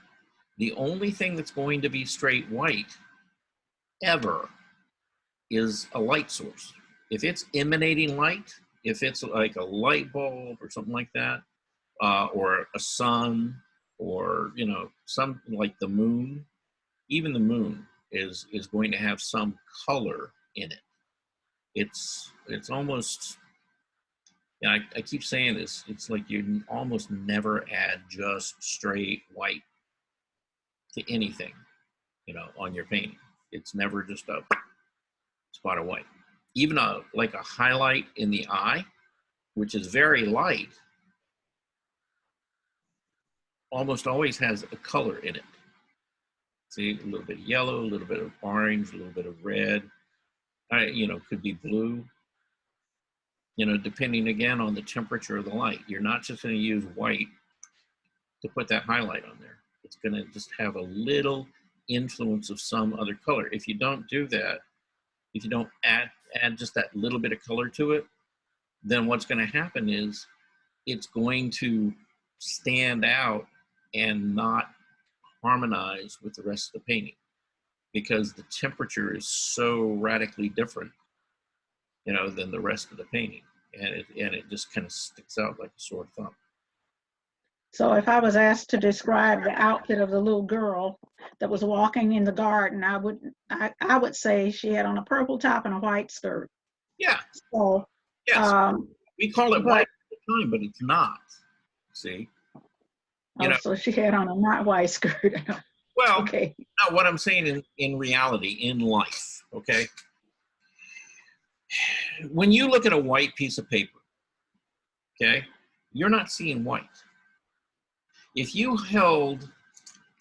The only thing that's going to be straight white ever is a light source. If it's emanating light, if it's like a light bulb or something like that, or a sun, or, you know, some like the moon, even the moon is going to have some color in it. It's almost, yeah, I keep saying this, it's like you almost never add just straight white to anything, you know, on your painting. It's never just a spot of white. Even like a highlight in the eye, which is very light, almost always has a color in it. See, a little bit of yellow, a little bit of orange, a little bit of red, you know, could be blue, you know, depending again on the temperature of the light. You're not just going to use white to put that highlight on there. It's going to just have a little influence of some other color. If you don't do that, if you don't add just that little bit of color to it, then what's going to happen is it's going to stand out and not harmonize with the rest of the painting because the temperature is so radically different, you know, than the rest of the painting, and it just kind of sticks out like a sore thumb. So if I was asked to describe the outfit of the little girl that was walking in the garden, I would say she had on a purple top and a white skirt. Yeah. So yes, we call it white at the time, but it's not. See. You know, so she had on a not white skirt. Well, okay. No, what I'm saying in reality, in life, okay? When you look at a white piece of paper, okay, you're not seeing white. If you held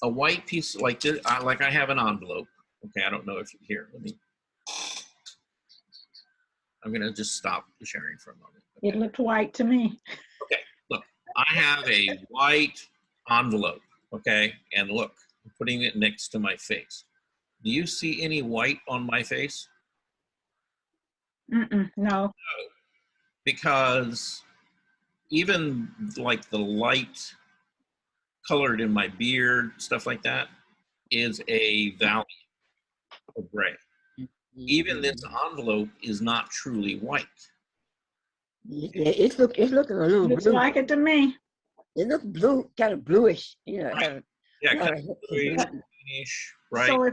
a white piece like this, like I have an envelope, okay, I don't know if you're here. I'm going to just stop the sharing for a moment. Okay? It looked white to me. Okay, look, I have a white envelope, okay, and look, I'm putting it next to my face. Do you see any white on my face? No. Because even like the light colored in my beard, stuff like that, is a value of gray. Even this envelope is not truly white. Yeah, it's looking a little Looks blue. like it to me. It looks blue, kind of bluish, you know. Right. Yeah, kind of bluish, right? So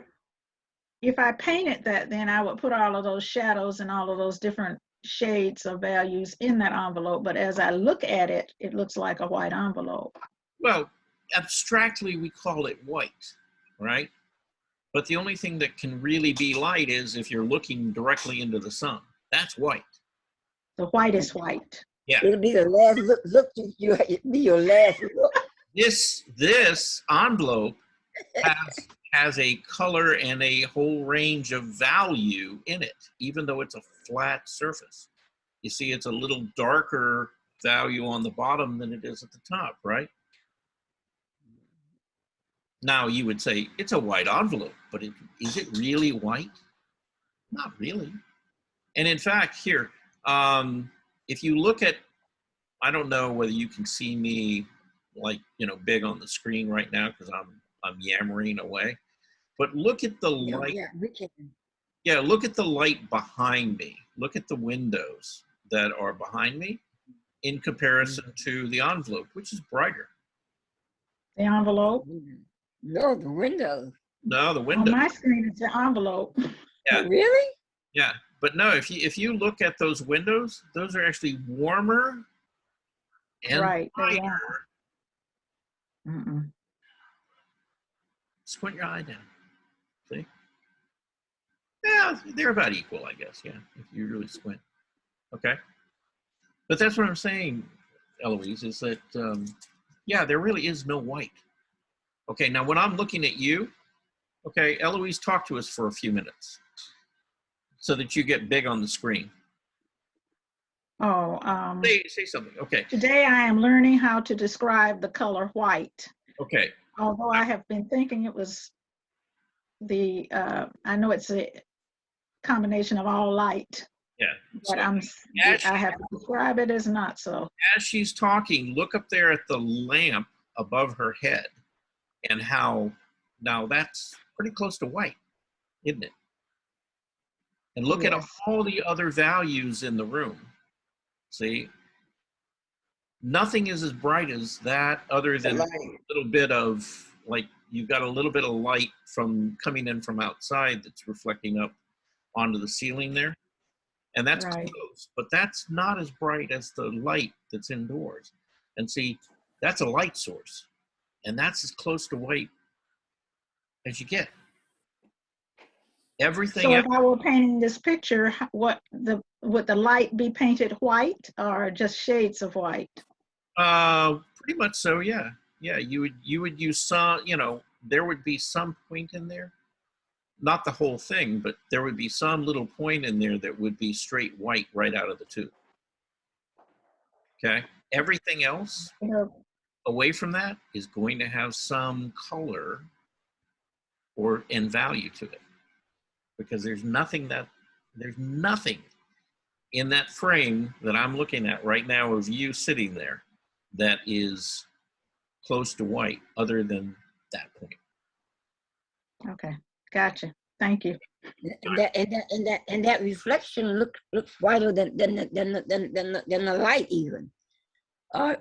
if I painted that, then I would put all of those shadows and all of those different shades of values in that envelope. But as I look at it, it looks like a white envelope. Well, abstractly, we call it white, right? But the only thing that can really be light is if you're looking directly into the sun. That's white. The white is white. Yeah. It'll be the last look it'll be your last look. This envelope has a color and a whole range of value in it, even though it's a flat surface. You see, it's a little darker value on the bottom than it is at the top, right? Now you would say it's a white envelope, but is it really white? Not really. And in fact, here, if you look at, I don't know whether you can see me like, big on the screen right now because I'm yammering away, but look at the light. Yeah, we can. Yeah, look at the light behind me. Look at the windows that are behind me in comparison to the envelope, which is brighter. The envelope? No, the window. No, the On window. my screen, it's the envelope. Yeah. Really? Yeah, but no, if you look at those windows, those are actually warmer and Right. brighter. Mm-mm. Squint your eye down. See? Yeah, they're about equal, I guess. Yeah, if you really squint. Okay. But that's what I'm saying, Eloise, is that, yeah, there really is no white. Okay, now when I'm looking at you, okay, Eloise, talk to us for a few minutes so that you get big on the screen. Oh, Say something. Okay. today I am learning how to describe the color white. Okay. Although I have been thinking it was I know it's a combination of all light. Yeah. But So I have to describe it as not so. as she's talking, look up there at the lamp above her head and how, now that's pretty close to white, isn't it? And look at all the other values in the room. See? Nothing is as bright as that other than a little bit of, like, you've got a little bit of light from coming in from outside that's reflecting up onto the ceiling there. And that's close, but that's not as bright as the light that's indoors. And see, that's a light source. And that's as close to white as you get. Everything So else, if I were painting this picture, would the light be painted white or just shades of white? pretty much so, yeah. Yeah, you would use some, there would be some point in there. Not the whole thing, but there would be some little point in there that would be straight white right out of the tube. Okay? Everything else away from that is going to have some color and value to it. Because there's nothing in that frame that I'm looking at right now of you sitting there that is close to white other than that point. Okay, gotcha. Thank you. And that reflection looks whiter than the light even.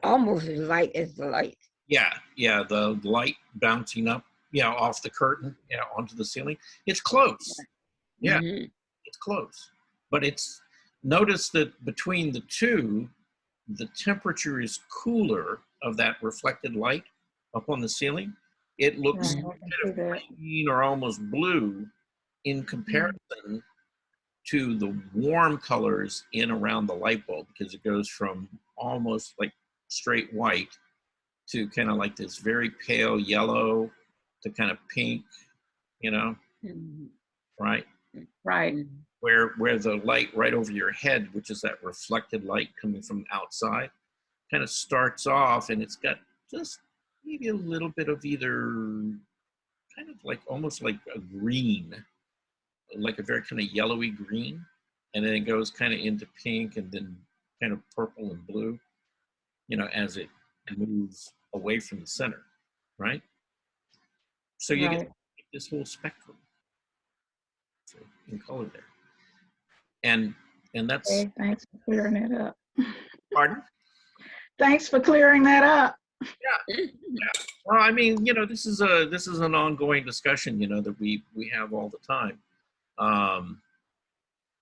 Almost as light as the light. Yeah, the light bouncing up, off the curtain, onto the ceiling. It's close. Yeah, it's close. But notice that between the two, the temperature is cooler of that reflected light up on the ceiling. It looks kind of green or almost blue in comparison to the warm colors in around the light bulb, because it goes from almost like straight white to kind of like this very pale yellow to kind of pink, right? Right. Where the light right over your head, which is that reflected light coming from outside, kind of starts off and it's got just maybe a little bit of either kind of like almost like a green, like a very kind of yellowy green, and then it goes kind of into pink and then kind of purple and blue, as it moves away from the center, right? So you get this whole spectrum in color there. And that's... Okay, thanks for clearing it up. Pardon? Thanks for clearing that up. Yeah. Well, I mean, this is an ongoing discussion, that we have all the time.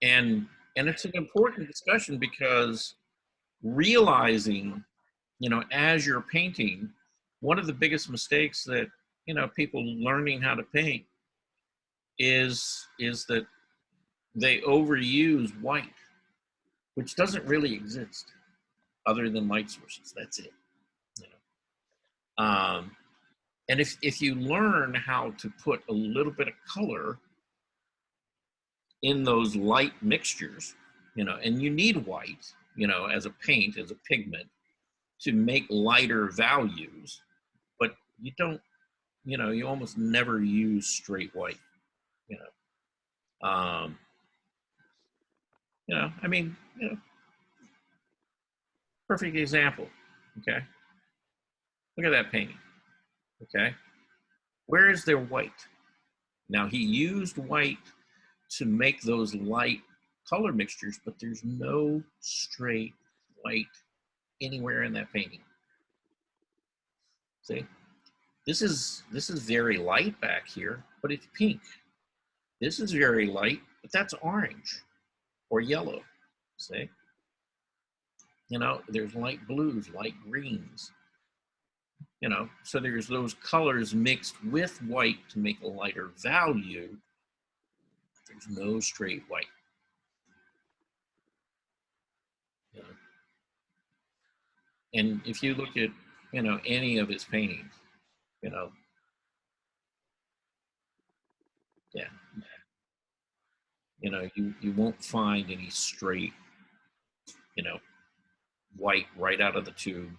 And it's an important discussion because realizing, as you're painting, one of the biggest mistakes that, people learning how to paint is that they overuse white, which doesn't really exist other than light sources. That's it. And if you learn how to put a little bit of color in those light mixtures, and you need white, as a paint, as a pigment to make lighter values, but you don't, you almost never use straight white, you know. I mean, perfect example, okay? Look at that painting, okay? Where is their white? Now, he used white to make those light color mixtures, but there's no straight white anywhere in that painting. See? This is very light back here, but it's pink. This is very light, but that's orange or yellow. See? There's light blues, light greens. So there's those colors mixed with white to make a lighter value. There's no straight white. And if you look at, any of his paintings, yeah, you won't find any straight, white right out of the tube,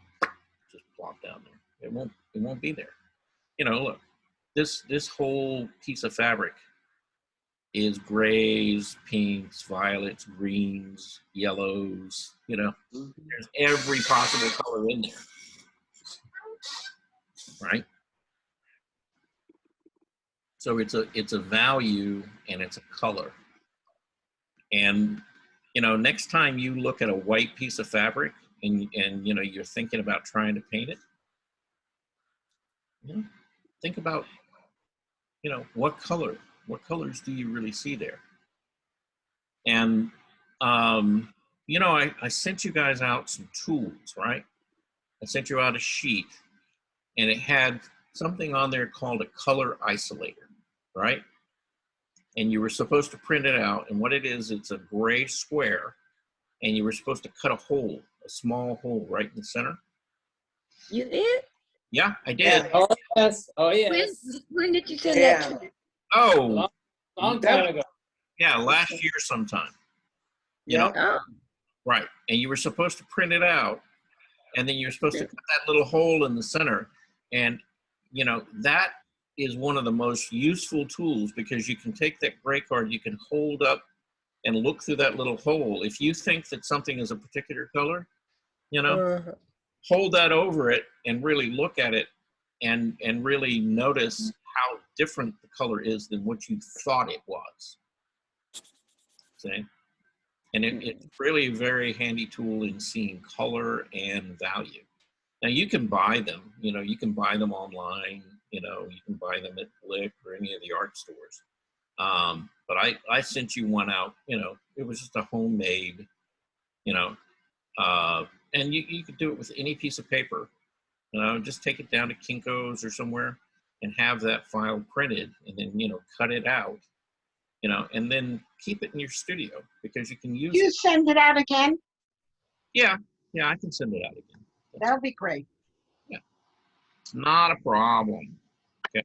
just plop down there. It won't be there. Look, this whole piece of fabric is grays, pinks, violets, greens, yellows, there's every possible color in there, right? So it's a value and it's a color. And, next time you look at a white piece of fabric and you're thinking about trying to paint it, think about, what colors do you really see there? And, I sent you guys out some tools, right? I sent you out a sheet and it had something on there called a color isolator, right? And you were supposed to print it out. And what it is, it's a gray square and you were supposed to cut a hole, a small hole right in the center. You did? Yeah, I did. Oh, yes. Oh, yes. When did you send that to me? Oh, long time ago. Yeah, last year sometime. Oh. Right. And you were supposed to print it out, and then you're supposed to cut that little hole in the center. And, that is one of the most useful tools because you can take that gray card, you can hold up and look through that little hole. If you think that something is a particular color, hold that over it and really look at it and really notice how different the color is than what you thought it was. See? And it's really a very handy tool in seeing color and value. Now you can buy them, you can buy them online, you can buy them at Blick or any of the art stores. But I sent you one out, it was just a homemade, and you could do it with any piece of paper, just take it down to Kinko's or somewhere and have that file printed and then, cut it out, and then keep it in your studio because you can use You it. send it out again? Yeah, I can send it out again. That would be great. Yeah, it's not a problem. Okay,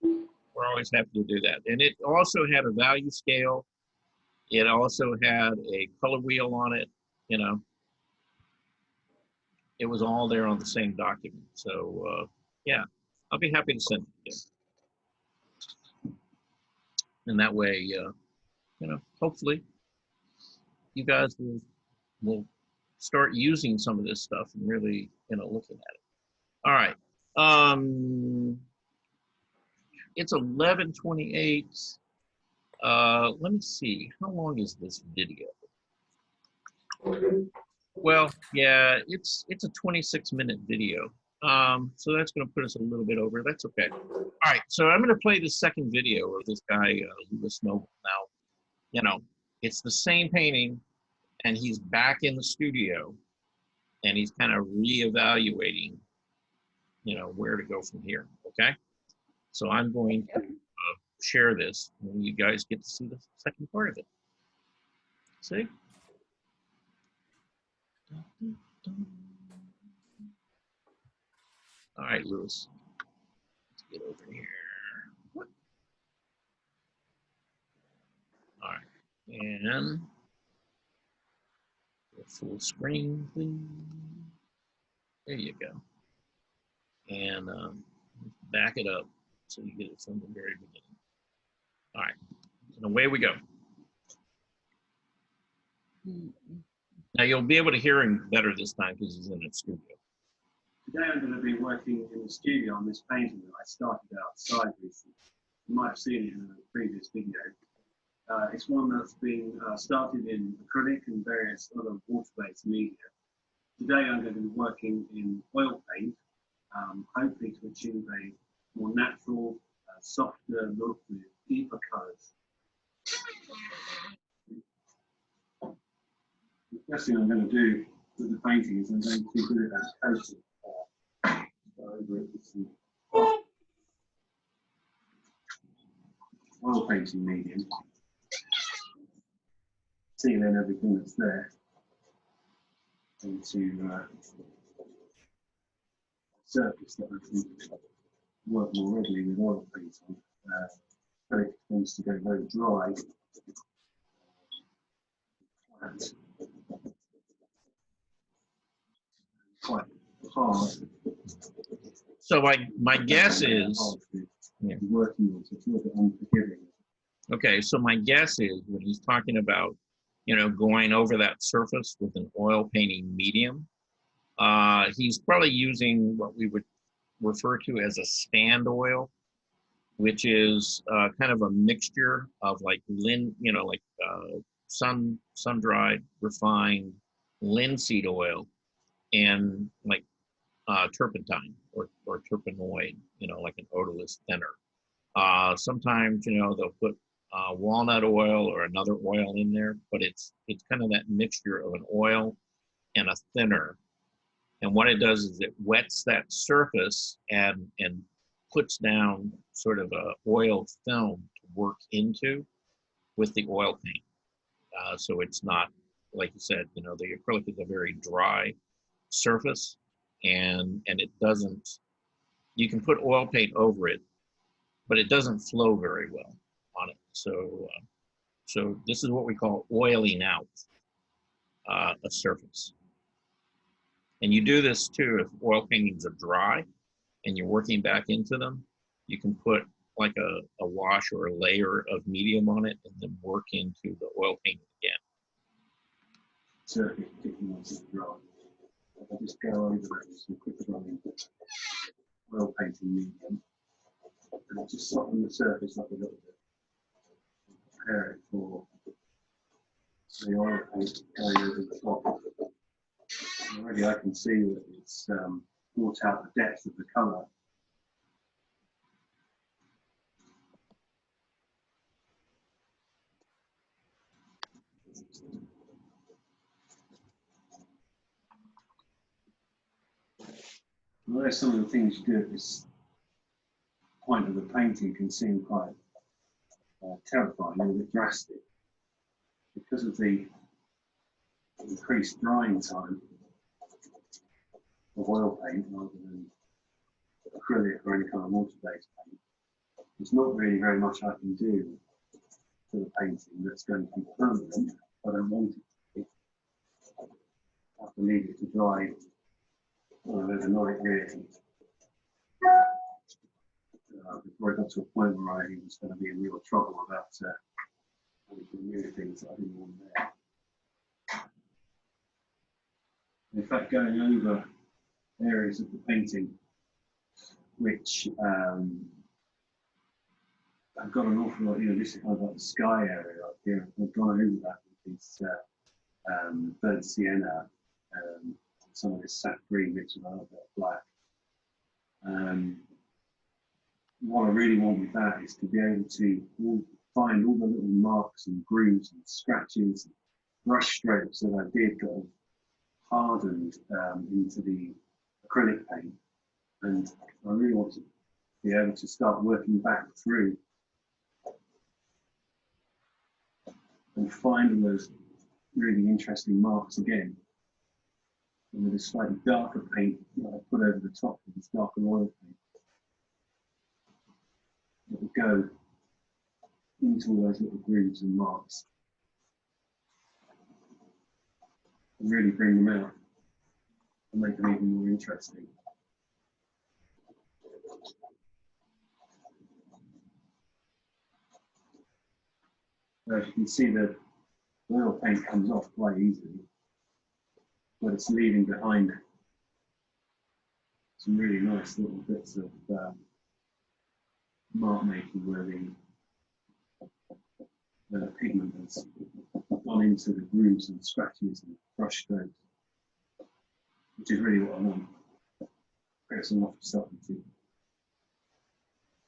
we're always happy to do that. And it also had a value scale. It also had a color wheel on it. It was all there on the same document. So yeah, I'll be happy to send it again. And that way, hopefully, you guys will start using some of this stuff and really, looking at it. All right. It's 11:28. Let me see. How long is this video? Well, yeah, it's a 26-minute video. So that's going to put us a little bit over. That's okay. All right. So I'm going to play the second video of this guy, Louis Noble. Now, it's the same painting, and he's back in the studio, and he's kind of reevaluating, where to go from here. Okay. So I'm going to share this, and you guys get to see the second part of it. See? All right, Louis. Let's get over here. All right. And full screen, please. There you go. And back it up so you get it from the very beginning. All right, and away we go. Now you'll be able to hear him better this time because he's in a studio. Today I'm going to be working in the studio on this painting that I started outside recently. You might have seen it in a previous video. It's one that's been started in acrylic and various other water-based media. Today I'm going to be working in oil paint, hopefully to achieve a more natural, softer look with deeper colours. The first thing I'm going to do with the painting is I'm going to do it as coating over it with some oil painting medium, sealing everything that's there into surface that I can work more readily with oil paint on. Acrylic tends to go very dry, flat, quite hard. So my guess is, Working on, so it's a little bit unforgiving. okay, so my guess is when he's talking about, going over that surface with an oil painting medium, he's probably using what we would refer to as a stand oil, which is kind of a mixture of like sun-dried, refined linseed oil and like turpentine or terpenoid, like an odorless thinner. Sometimes, they'll put walnut oil or another oil in there, but it's kind of that mixture of an oil and a thinner. And what it does is it wets that surface and puts down sort of a oil film to work into with the oil paint. So it's not, like you said, the acrylic is a very dry surface, and it doesn't, you can put oil paint over it, but it doesn't flow very well on it. So this is what we call oiling out a surface. And you do this too if oil paintings are dry and you're working back into them. You can put like a wash or a layer of medium on it and then work into the oil paint again. Surface particularly once it's dry. I'll just go over that with some quick running oil painting medium and I'll just soften the surface up a little bit. Prepare it for the oil paint going over the top. Already I can see that it's brought out the depth of the colour. Although some of the things you do at this point of the painting can seem quite terrifying, a little bit drastic, because of the increased drying time of oil paint rather than acrylic or any kind of water-based paint. There's not really very much I can do to the painting that's going to be permanent. I don't want it to be. I have to leave it to dry overnight, really. Before I got to a point where I was going to be in real trouble about having to remove things that I didn't want there. In fact, going over areas of the painting which I've got an awful lot, this is kind of like the sky area up here. I've gone over that with this burnt sienna, some of this sap green mixed with a little bit of black. What I really want with that is to be able to find all the little marks and grooves and scratches, and brush strokes that I did that have hardened into the acrylic paint. And I really want to be able to start working back through and find all those really interesting marks again. And with a slightly darker paint that I put over the top of this darker oil paint, it will go into all those little grooves and marks. and really bring them out and make them even more interesting. As you can see, the oil paint comes off quite easily, but it's leaving behind some really nice little bits of mark making where the pigment has gone into the grooves and scratches and brush strokes, which is really what I want. Create some off subtlety.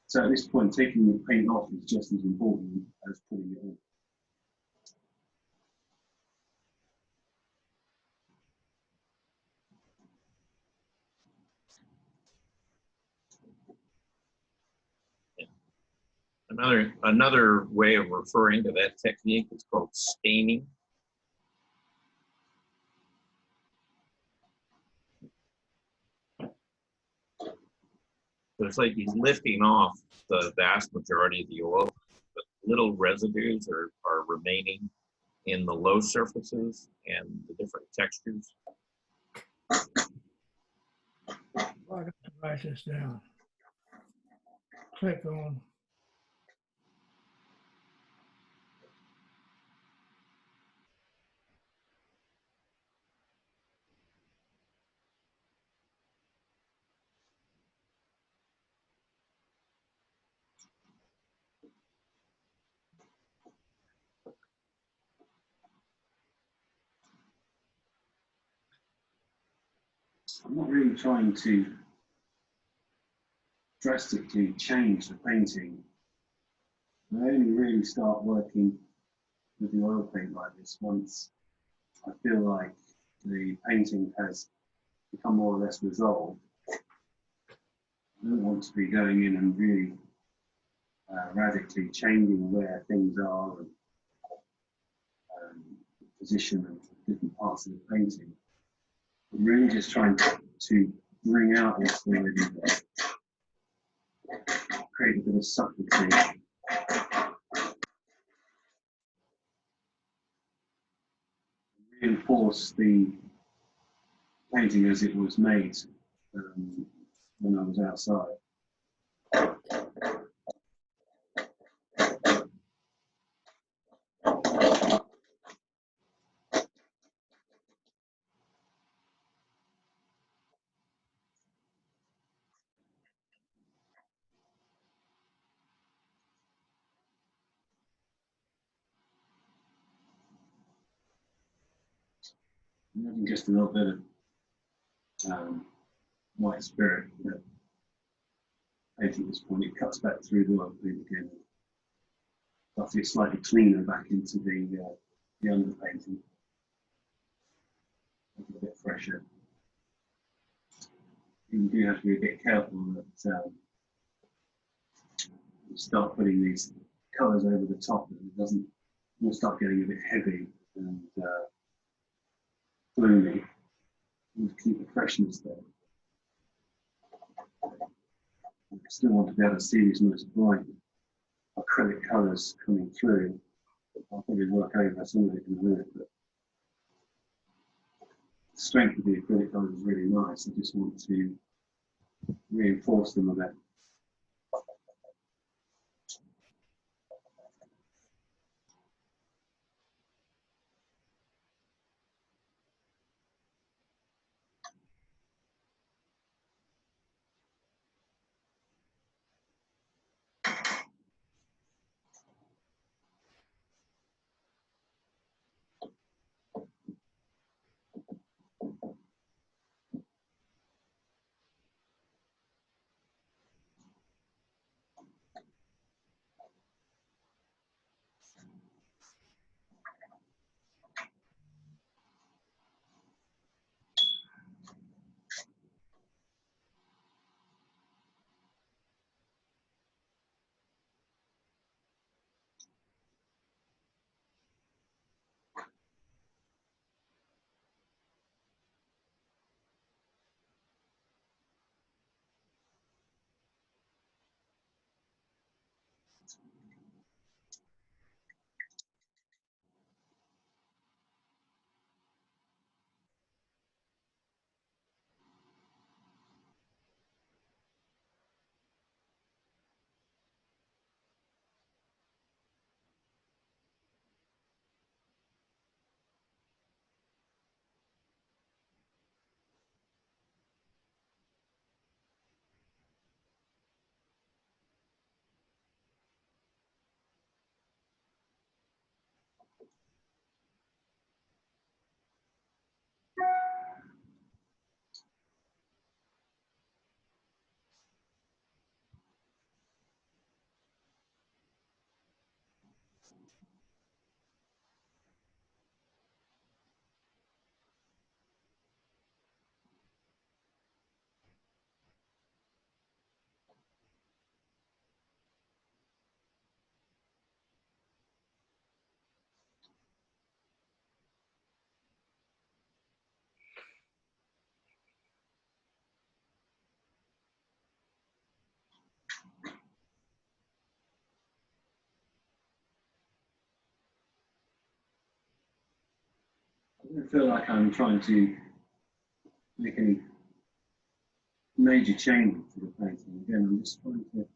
So at this point, taking the paint off is just as important as putting it on. Another way of referring to that technique is called staining. So it's like he's lifting off the vast majority of the oil, but little residues are remaining in the low surfaces and the different textures. I got to write this down. Click on. I'm not really trying to drastically change the painting. I only really start working with the oil paint like this once I feel like the painting has become more or less resolved. I don't want to be going in and really radically changing where things are and position of different parts of the painting. I'm really just trying to bring out what's already there, create a bit of subtlety. Reinforce the painting as it was made when I was outside. Adding just a little bit of white spirit. Painting at this point, it cuts back through the oil paint again. But it's slightly cleaner back into the underpainting. A bit fresher. You do have to be a bit careful that you start putting these colours over the top and it will start getting a bit heavy and gloomy. You keep the freshness there. I still want to be able to see these nice bright acrylic colours coming through. I'll probably work over some of it in a minute, but the strength of the acrylic colours is really nice. I just want to reinforce them a bit. don't feel like I'm trying to make any major change to the painting. Again, I'm just trying to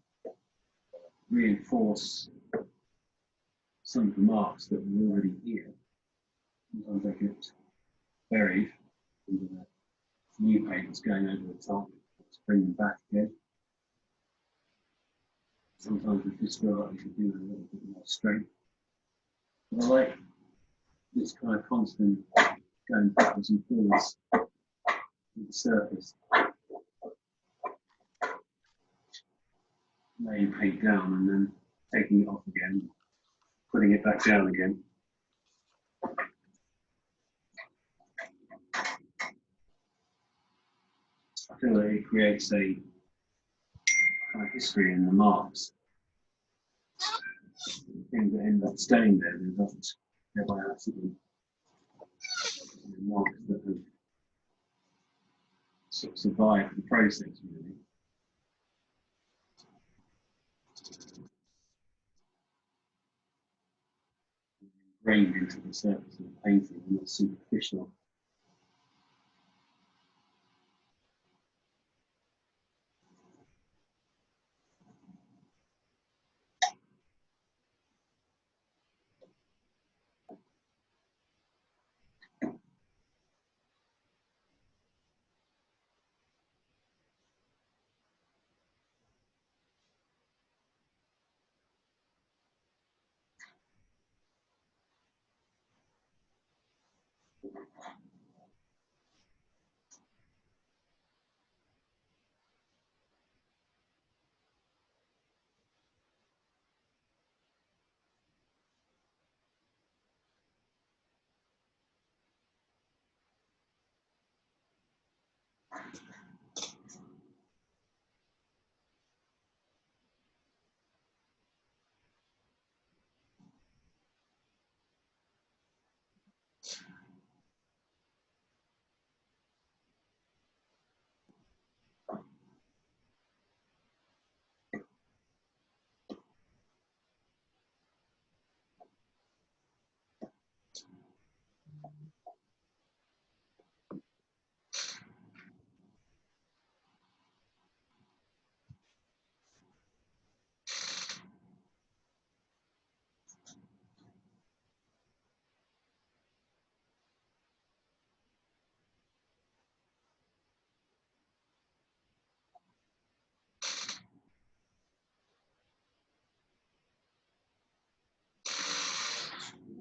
reinforce some of the marks that were already here. Sometimes they get buried into the new paint that's going over the top. Let's bring them back again. Sometimes we just feel like we could do a little bit more strength. But I like this kind of constant going backwards and forwards with the surface. Laying paint down and then taking it off again, putting it back down again. I feel that it creates a kind of history in the marks. Things that end up staying there, they're not there by accident. Marks that have sort of survived the process, really. Ingrained into the surface of the painting and not superficial.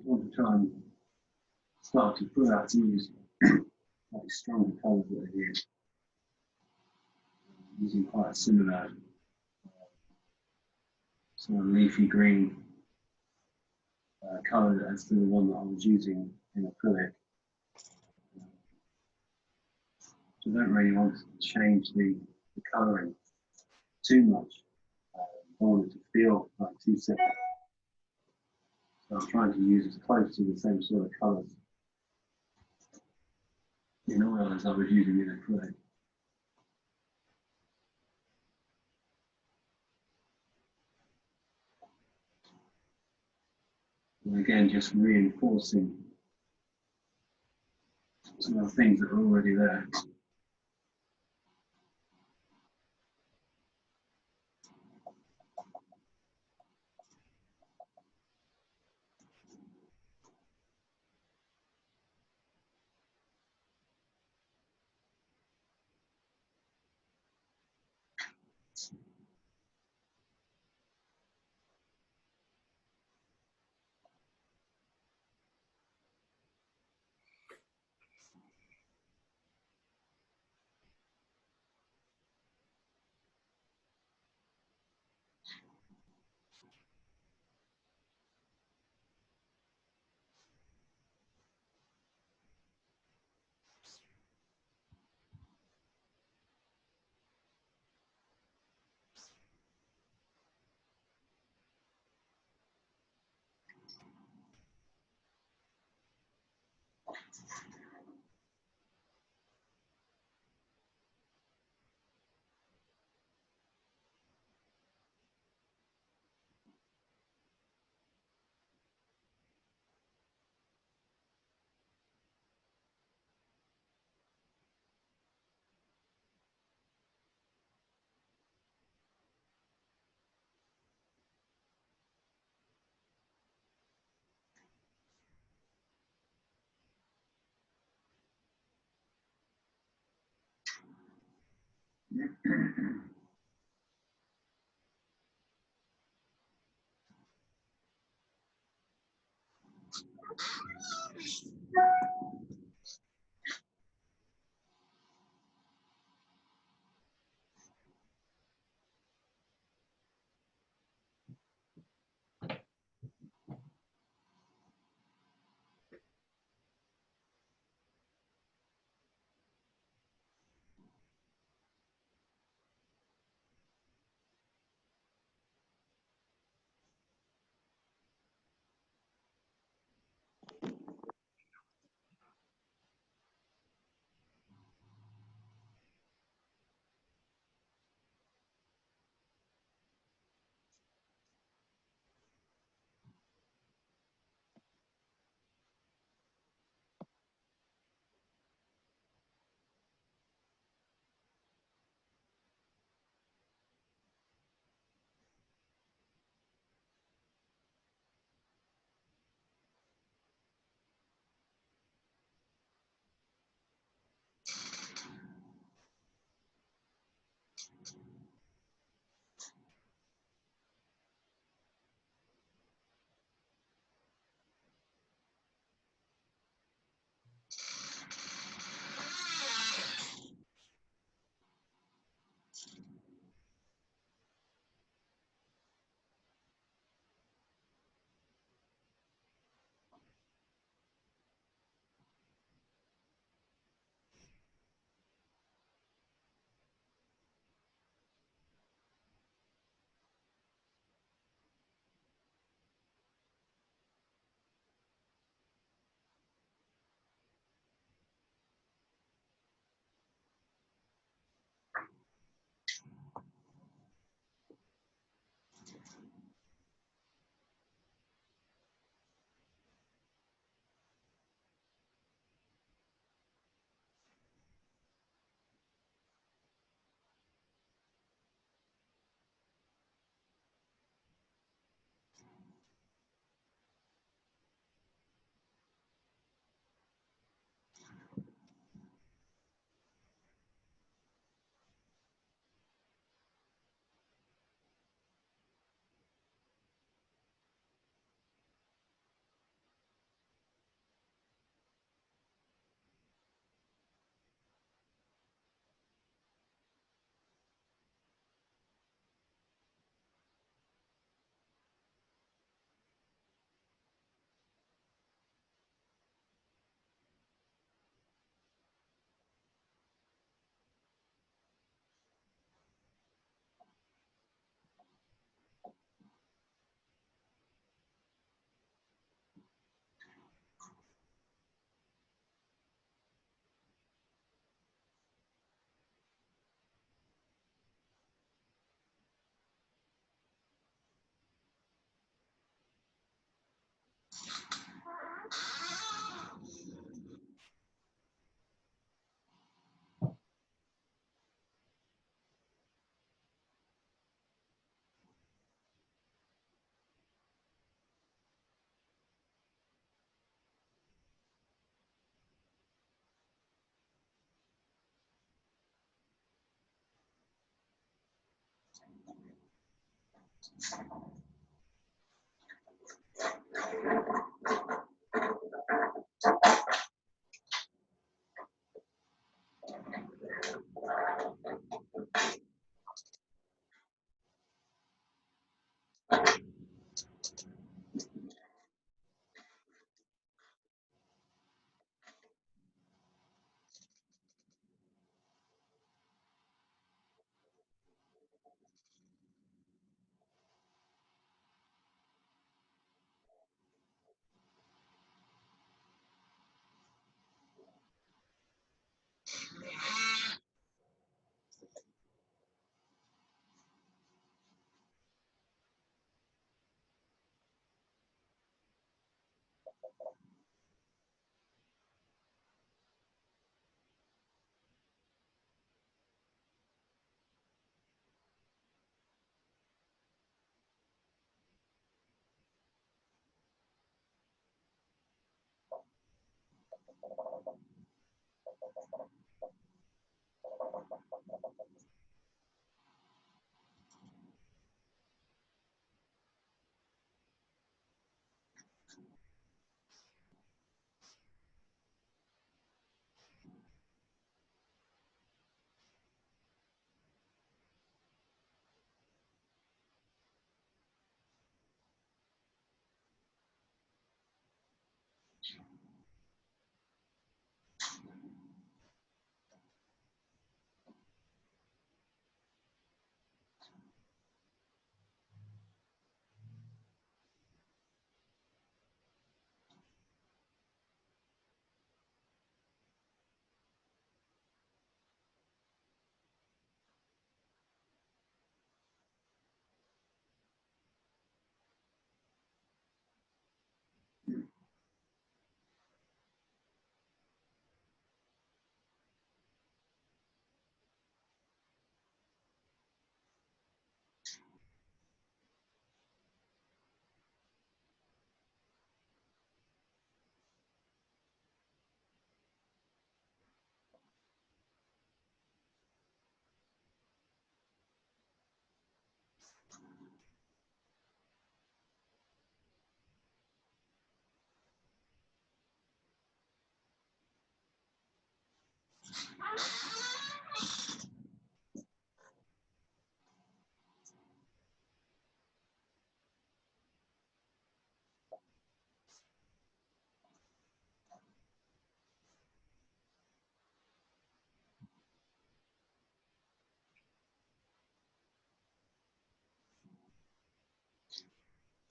I want to try and start to put out some of these like stronger colours that are here. Using quite a similar sort of leafy green colour as to the one that I was using in acrylic. So I don't really want to change the colouring too much. I don't want it to feel like too separate. So I'm trying to use as close to the same sort of colours in oil as I was using in acrylic. And again, just reinforcing some of the things that are already there.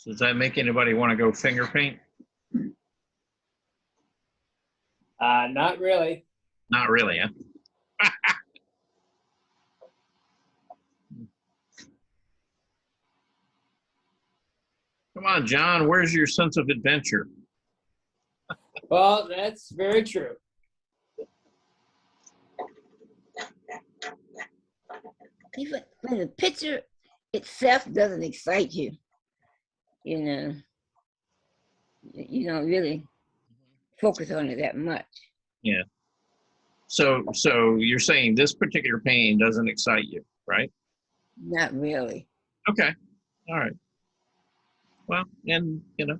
So does that make anybody want to go finger paint? Not really. Not really, huh? Come on, John, where's your sense of adventure? Well, that's very true. Even when the picture itself doesn't excite you, you know, you don't really focus on it that much. Yeah. So you're saying this particular painting doesn't excite you, right? Not really. Okay. All right. Well, and you know,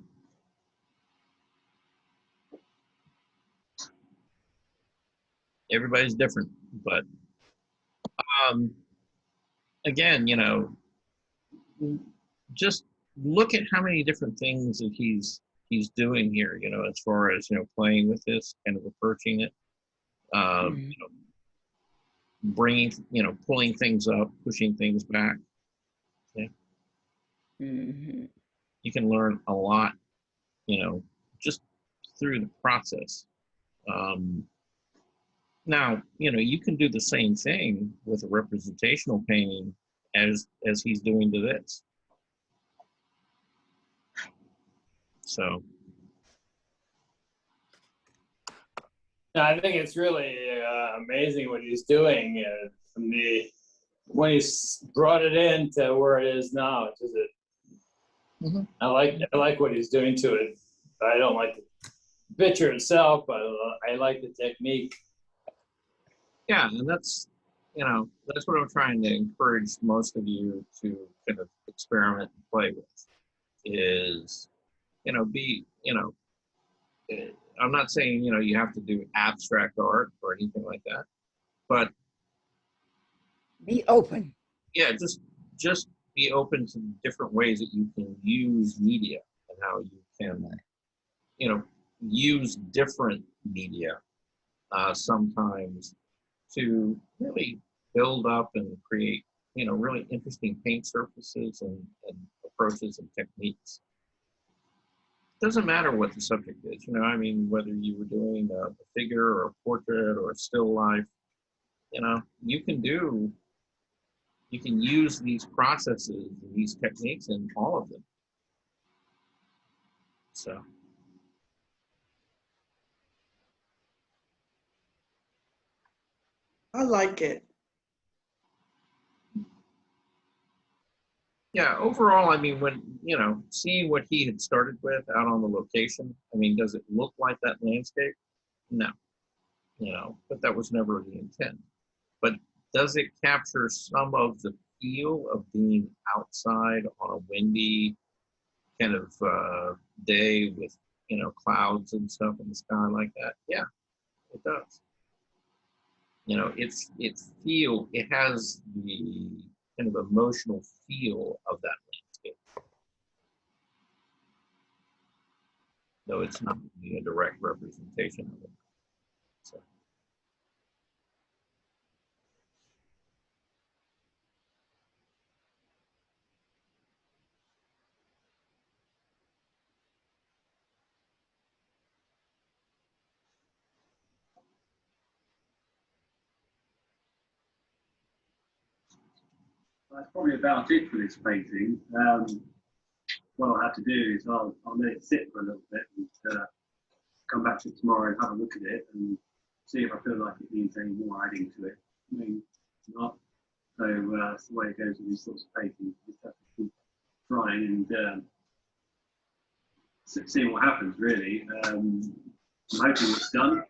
everybody's different, but again, you know, just look at how many different things that he's doing here, you know, as far as, you know, playing with this, kind of approaching it, you know, bringing, you know, pulling things up, pushing things back. Yeah. You can learn a lot, you know, just through the process. Now, you know, you can do the same thing with a representational painting as he's doing to this. So. No, I think it's really amazing what he's doing from when he's brought it in to where it is now. It's just I like what he's doing to it. I don't like the picture itself, but I like the technique. Yeah, and that's, you know, that's what I'm trying to encourage most of you to kind of experiment and play with is, you know, I'm not saying, you know, you have to do abstract art or anything like that, but be open. Yeah, just be open to different ways that you can use media and how you can, you know, use different media sometimes to really build up and create, you know, really interesting paint surfaces and approaches and techniques. Doesn't matter what the subject is, you know, I mean, whether you were doing a figure or a portrait or a still life, you know, you can use these processes and these techniques in all of them. So. I like it. Yeah, overall, I mean, when, you know, seeing what he had started with out on the location, I mean, does it look like that landscape? No, you know, but that was never the intent. But does it capture some of the feel of being outside on a windy kind of day with, you know, clouds and stuff in the sky like that? Yeah, it does. You know, it has the kind of emotional feel of that landscape, though it's not really a direct representation of it. So. That's probably about it for this painting. What I'll have to do is I'll let it sit for a little bit and come back to it tomorrow and have a look at it and see if I feel like it needs any more adding to it. Maybe not. So that's the way it goes with these sorts of paintings. You just have to keep trying and seeing what happens, really. I'm hoping it's done.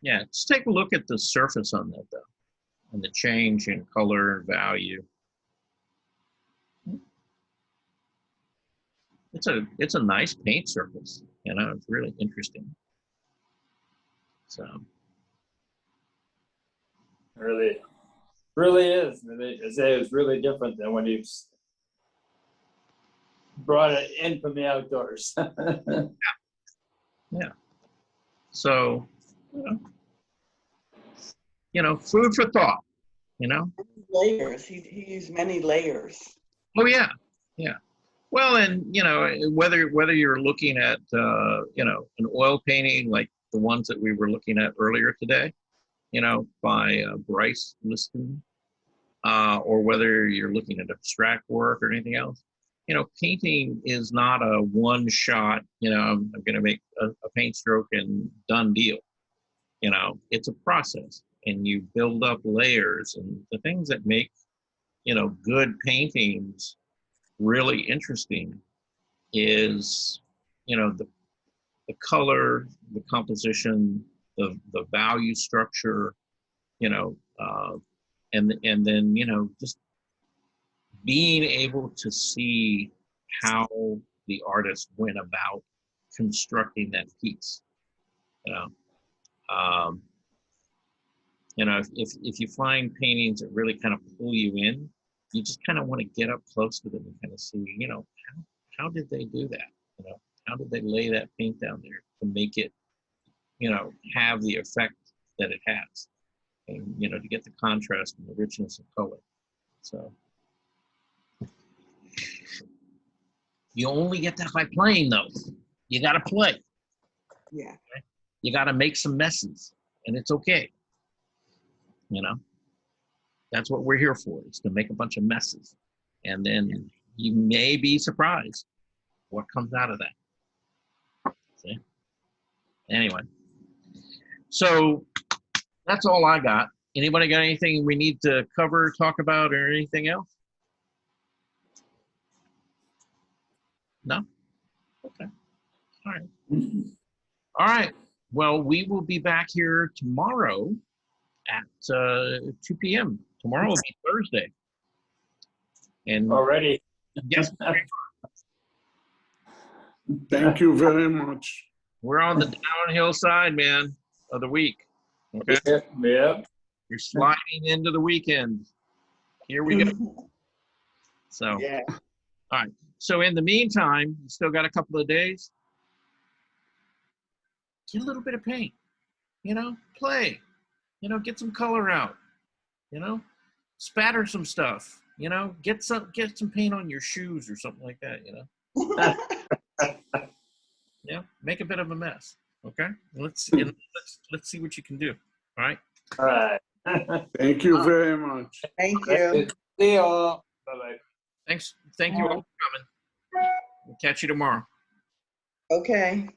Yeah, just take a look at the surface on that, though, and the change in color and value. It's a nice paint surface, you know, it's really interesting. So. Really is. It was really different than when you brought it in from the outdoors. Yeah. So, you know, food for thought. you know? Layers. He used many layers. Oh yeah, yeah. Well, and you know, whether you're looking at you know, an oil painting like the ones that we were looking at earlier today, you know, by Bryce Liston, or whether you're looking at abstract work or anything else, you know, painting is not a one shot. You know, I'm going to make a paint stroke and done deal. You know, it's a process, and you build up layers, and the things that make, you know, good paintings really interesting is, you know, the color, the composition, the value structure, you know, and then, you know, just being able to see how the artist went about constructing that piece, you know. You know, if you find paintings that really kind of pull you in, you just kind of want to get up close to them and kind of see, you know, how did they do that? You know, how did they lay that paint down there to make it, you know, have the effect that it has, and you know, to get the contrast and the richness of color. So you only get that by playing, though. You got to play. Yeah. You got to make some messes, and it's okay. You know, that's what we're here for, is to make a bunch of messes. And then you may be surprised what comes out of that. See? Anyway, so that's all I got. Anybody got anything we need to cover, talk about, or anything else? No? Okay. All right. All right. Well, we will be back here tomorrow at 2 p.m. Tomorrow will be Thursday. And Already. yes, Thank you very much. we're on the downhill side, man, of the week. Okay. Yep. You're sliding into the weekend. Here we go. So, Yeah. all right. So in the meantime, you still got a couple of days. Get a little bit of paint, you know, play, you know, get some color out, you know, spatter some stuff, you know, get some paint on your shoes or something like that, you know. Yeah, make a bit of a mess. Okay, let's see what you can do. All right. All right. Thank you very much. Thank you. See you all. Bye-bye. Thank you all for coming. We'll catch you tomorrow. Okay.